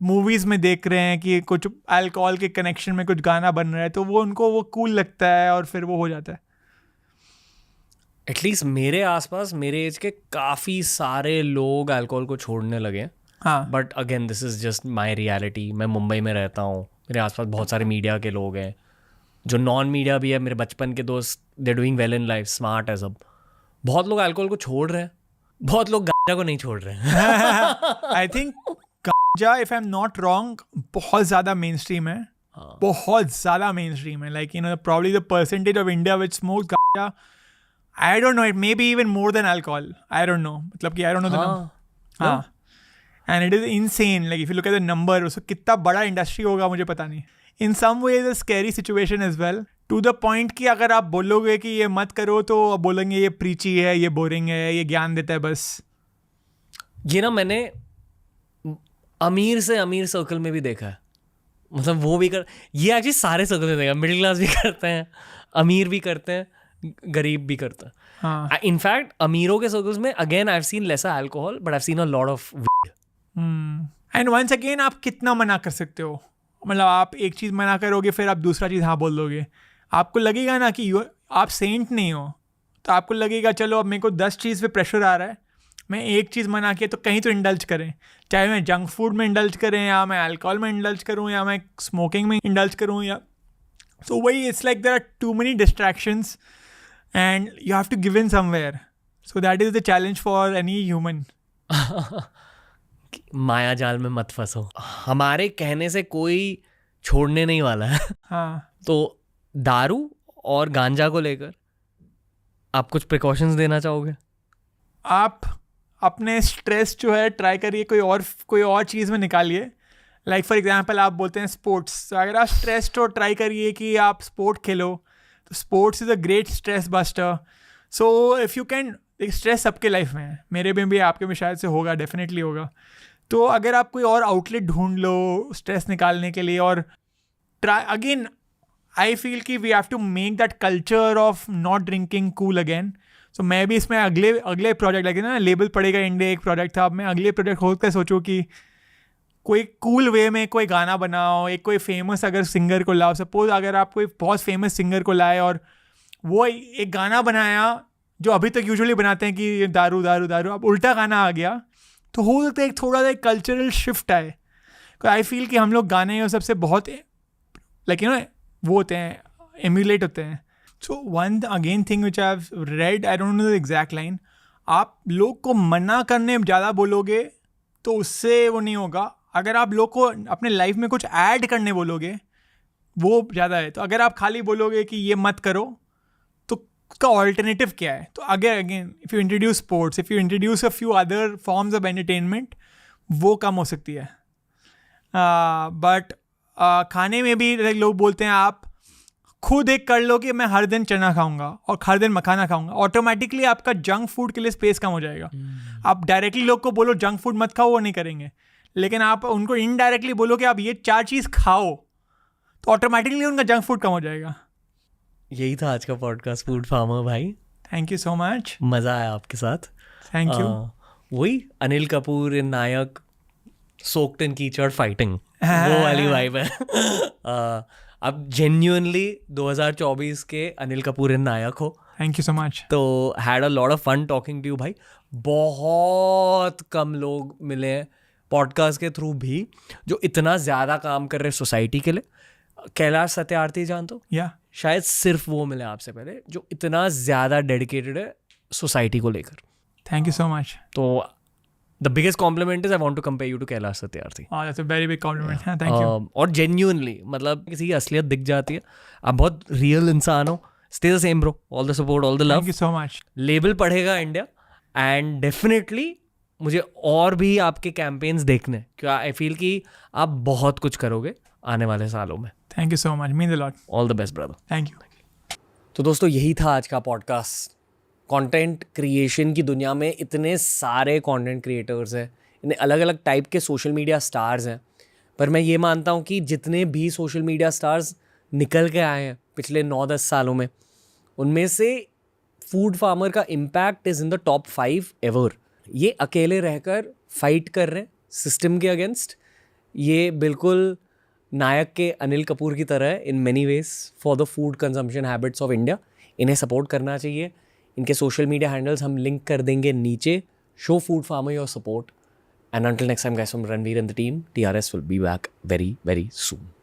[SPEAKER 3] मूवीज़ में देख रहे हैं कि कुछ अल्कोहल के कनेक्शन में कुछ गाना बन रहा है, तो वो उनको वो कूल लगता है और फिर वो हो जाता है.
[SPEAKER 1] एटलीस्ट मेरे आसपास मेरे एज के काफ़ी सारे लोग अल्कोहल को छोड़ने लगे हैं.
[SPEAKER 3] हाँ,
[SPEAKER 1] but again this is just my reality. मैं मुंबई में रहता हूँ, मेरे आसपास बहुत सारे मीडिया के लोग हैं, जो नॉन मीडिया भी है, मेरे बचपन के दोस्त, they doing well in life, smart है सब. बहुत लोग अल्कोहल को छोड़ रहे हैं, बहुत लोग गांजा को नहीं छोड़ रहे हैं.
[SPEAKER 3] I think ganja, if I am not wrong, बहुत ज़्यादा मेन स्ट्रीम है. बहुत ज़्यादा मेन स्ट्रीम है. Like probably the percentage of India which smokes ganja, I don't know, it may be even more than alcohol. I don't know, मतलब कि I don't know the number. हाँ, and it is insane. Like if you look at the number, उसको कितना बड़ा इंडस्ट्री होगा मुझे पता नहीं. In some way is a scary situation as well, to the point कि अगर आप बोलोगे कि ये मत करो तो बोलेंगे ये प्रीची है, ये बोरिंग है, ये ज्ञान देता है बस.
[SPEAKER 1] ये ना मैंने अमीर से अमीर सर्कल में भी देखा है. मतलब वो भी कर, ये एक्चुअली सारे सर्कल में देखा. मिडिल क्लास भी करते हैं, अमीर भी करते हैं, गरीब भी करते हैं.
[SPEAKER 3] हाँ,
[SPEAKER 1] इनफैक्ट अमीरों के सर्कल्स में again I have seen lesser alcohol, but I have seen a lot of weed.
[SPEAKER 3] And once again आप कितना मना कर सकते हो. मतलब आप एक चीज़ मना करोगे, फिर आप दूसरा चीज़ हाँ बोल दोगे. आपको लगेगा ना कि आप सेंट नहीं हो, तो आपको लगेगा चलो अब मेरे को 10 चीज़ पे प्रेशर आ रहा है, मैं एक चीज़ मना किया तो कहीं तो इंडल्ज करें. चाहे मैं जंक फूड में इंडल्ज करें, या मैं अल्कोहल में इंडल्ज करूँ, या मैं स्मोकिंग में इंडल्ज करूँ, या सो वही. It's like there are too many distractions and you have to give in somewhere. So that is the challenge for any human.
[SPEAKER 1] माया जाल में मत फंसो. हमारे कहने से कोई छोड़ने नहीं वाला है.
[SPEAKER 3] हाँ,
[SPEAKER 1] तो दारू और गांजा को लेकर आप कुछ प्रिकॉशंस देना चाहोगे?
[SPEAKER 3] आप अपने स्ट्रेस जो है ट्राई करिए कोई और चीज़ में निकालिए. लाइक फॉर एग्जांपल आप बोलते हैं स्पोर्ट्स, तो अगर आप स्ट्रेस तो ट्राई करिए कि आप स्पोर्ट खेलो, तो sports is a great stress buster. So if you can, stress सबके लाइफ में है, मेरे में भी, आपके में शायद से होगा, डेफिनेटली होगा. तो अगर आप कोई और आउटलेट ढूंढ लो स्ट्रेस निकालने के लिए, और ट्राई अगेन, आई फील कि we have to make that culture of not drinking cool again. So मैं भी इसमें अगले प्रोजेक्ट लगे ना, लेबल पड़ेगा इंडिया एक प्रोजेक्ट था, अब मैं अगले प्रोजेक्ट होकर सोचूं कि कोई कूल वे में कोई गाना बनाओ, एक कोई फेमस अगर सिंगर को लाओ. सपोज अगर आप कोई बहुत फेमस सिंगर को लाए और वो एक गाना बनाया जो अभी तक यूजुअली बनाते हैं कि दारू दारू दारू, अब उल्टा गाना आ गया, तो हो सकता है एक थोड़ा सा कल्चरल शिफ्ट आए. आई फील कि हम लोग गाने और सबसे बहुत लाइक वो होते हैं, एम्यूलेट होते हैं. So one again thing which I have read, I don't know the exact line, आप लोग को मना करने ज़्यादा बोलोगे तो उससे वो नहीं होगा. अगर आप लोग को अपने लाइफ में कुछ ऐड करने बोलोगे वो ज़्यादा है. तो अगर आप खाली बोलोगे कि ये मत करो, तो उसका ऑल्टरनेटिव क्या है? तो again if you introduce sports, if you introduce a few other forms of entertainment, वो कम हो सकती है. बट खाने में भी लोग बोलते हैं आप खुद एक कर लो कि मैं हर दिन चना खाऊंगा और हर दिन मखाना खाऊंगा, ऑटोमेटिकली आपका जंक फूड के लिए स्पेस कम हो जाएगा. आप डायरेक्टली लोग को बोलो जंक फूड मत खाओ, वो नहीं करेंगे. लेकिन आप उनको इनडायरेक्टली बोलो कि आप ये 4 चीज़ खाओ, तो ऑटोमेटिकली उनका जंक फूड कम हो जाएगा.
[SPEAKER 1] यही था आज का पॉडकास्ट फूड फार्मर भाई.
[SPEAKER 3] Thank you so much.
[SPEAKER 1] मज़ा आया आपके साथ.
[SPEAKER 3] Thank you.
[SPEAKER 1] वही Anil Kapoor in Nayak, soaked in कीचड़ फाइटिंग, वो वाली वाइब है. अब जेन्युइनली 2024 के अनिल कपूर इन नायक हो.
[SPEAKER 3] Thank you so much.
[SPEAKER 1] तो had a lot of fun talking to you भाई. बहुत कम लोग मिले हैं पॉडकास्ट के थ्रू भी जो इतना ज़्यादा काम कर रहे हैं सोसाइटी के लिए. कैलाश सत्यार्थी जानते हो?
[SPEAKER 3] या
[SPEAKER 1] शायद सिर्फ वो मिले आपसे पहले जो इतना ज़्यादा डेडिकेटेड है सोसाइटी को लेकर.
[SPEAKER 3] Thank you so much.
[SPEAKER 1] तो the biggest compliment is I want to compare you to Kailash Satyarthi.
[SPEAKER 3] That's a very big compliment. Thank you.
[SPEAKER 1] और जेन्युइनली मतलब किसी की असलियत दिख जाती है. आप बहुत रियल इंसान हो. Stay the same bro. All the support, all the love.
[SPEAKER 3] Thank you so much.
[SPEAKER 1] Label पढ़ेगा इंडिया एंड डेफिनेटली मुझे और भी आपके कैंपेन्स देखने, क्योंकि आई फील कि आप बहुत कुछ करोगे आने वाले सालों में.
[SPEAKER 3] Thank you so much. Mean a lot.
[SPEAKER 1] All the best brother.
[SPEAKER 3] Thank you.
[SPEAKER 1] तो दोस्तों यही था आज का पॉडकास्ट. कंटेंट क्रिएशन की दुनिया में इतने सारे कंटेंट क्रिएटर्स हैं, इन्हें अलग अलग टाइप के सोशल मीडिया स्टार्स हैं, पर मैं ये मानता हूँ कि जितने भी सोशल मीडिया स्टार्स निकल के आए हैं पिछले 9-10 सालों में, उनमें से फूड फार्मर का impact is in the top 5 ever. ये अकेले रहकर फाइट कर रहे हैं सिस्टम के अगेंस्ट। ये बिल्कुल नायक के अनिल कपूर की तरह है in many ways for the food consumption habits of India. इन्हें सपोर्ट करना चाहिए। इनके सोशल मीडिया हैंडल्स हम लिंक कर देंगे नीचे। Show food farmer your support, and until next time guys, from Ranveer and the team, TRS will be back very, very soon.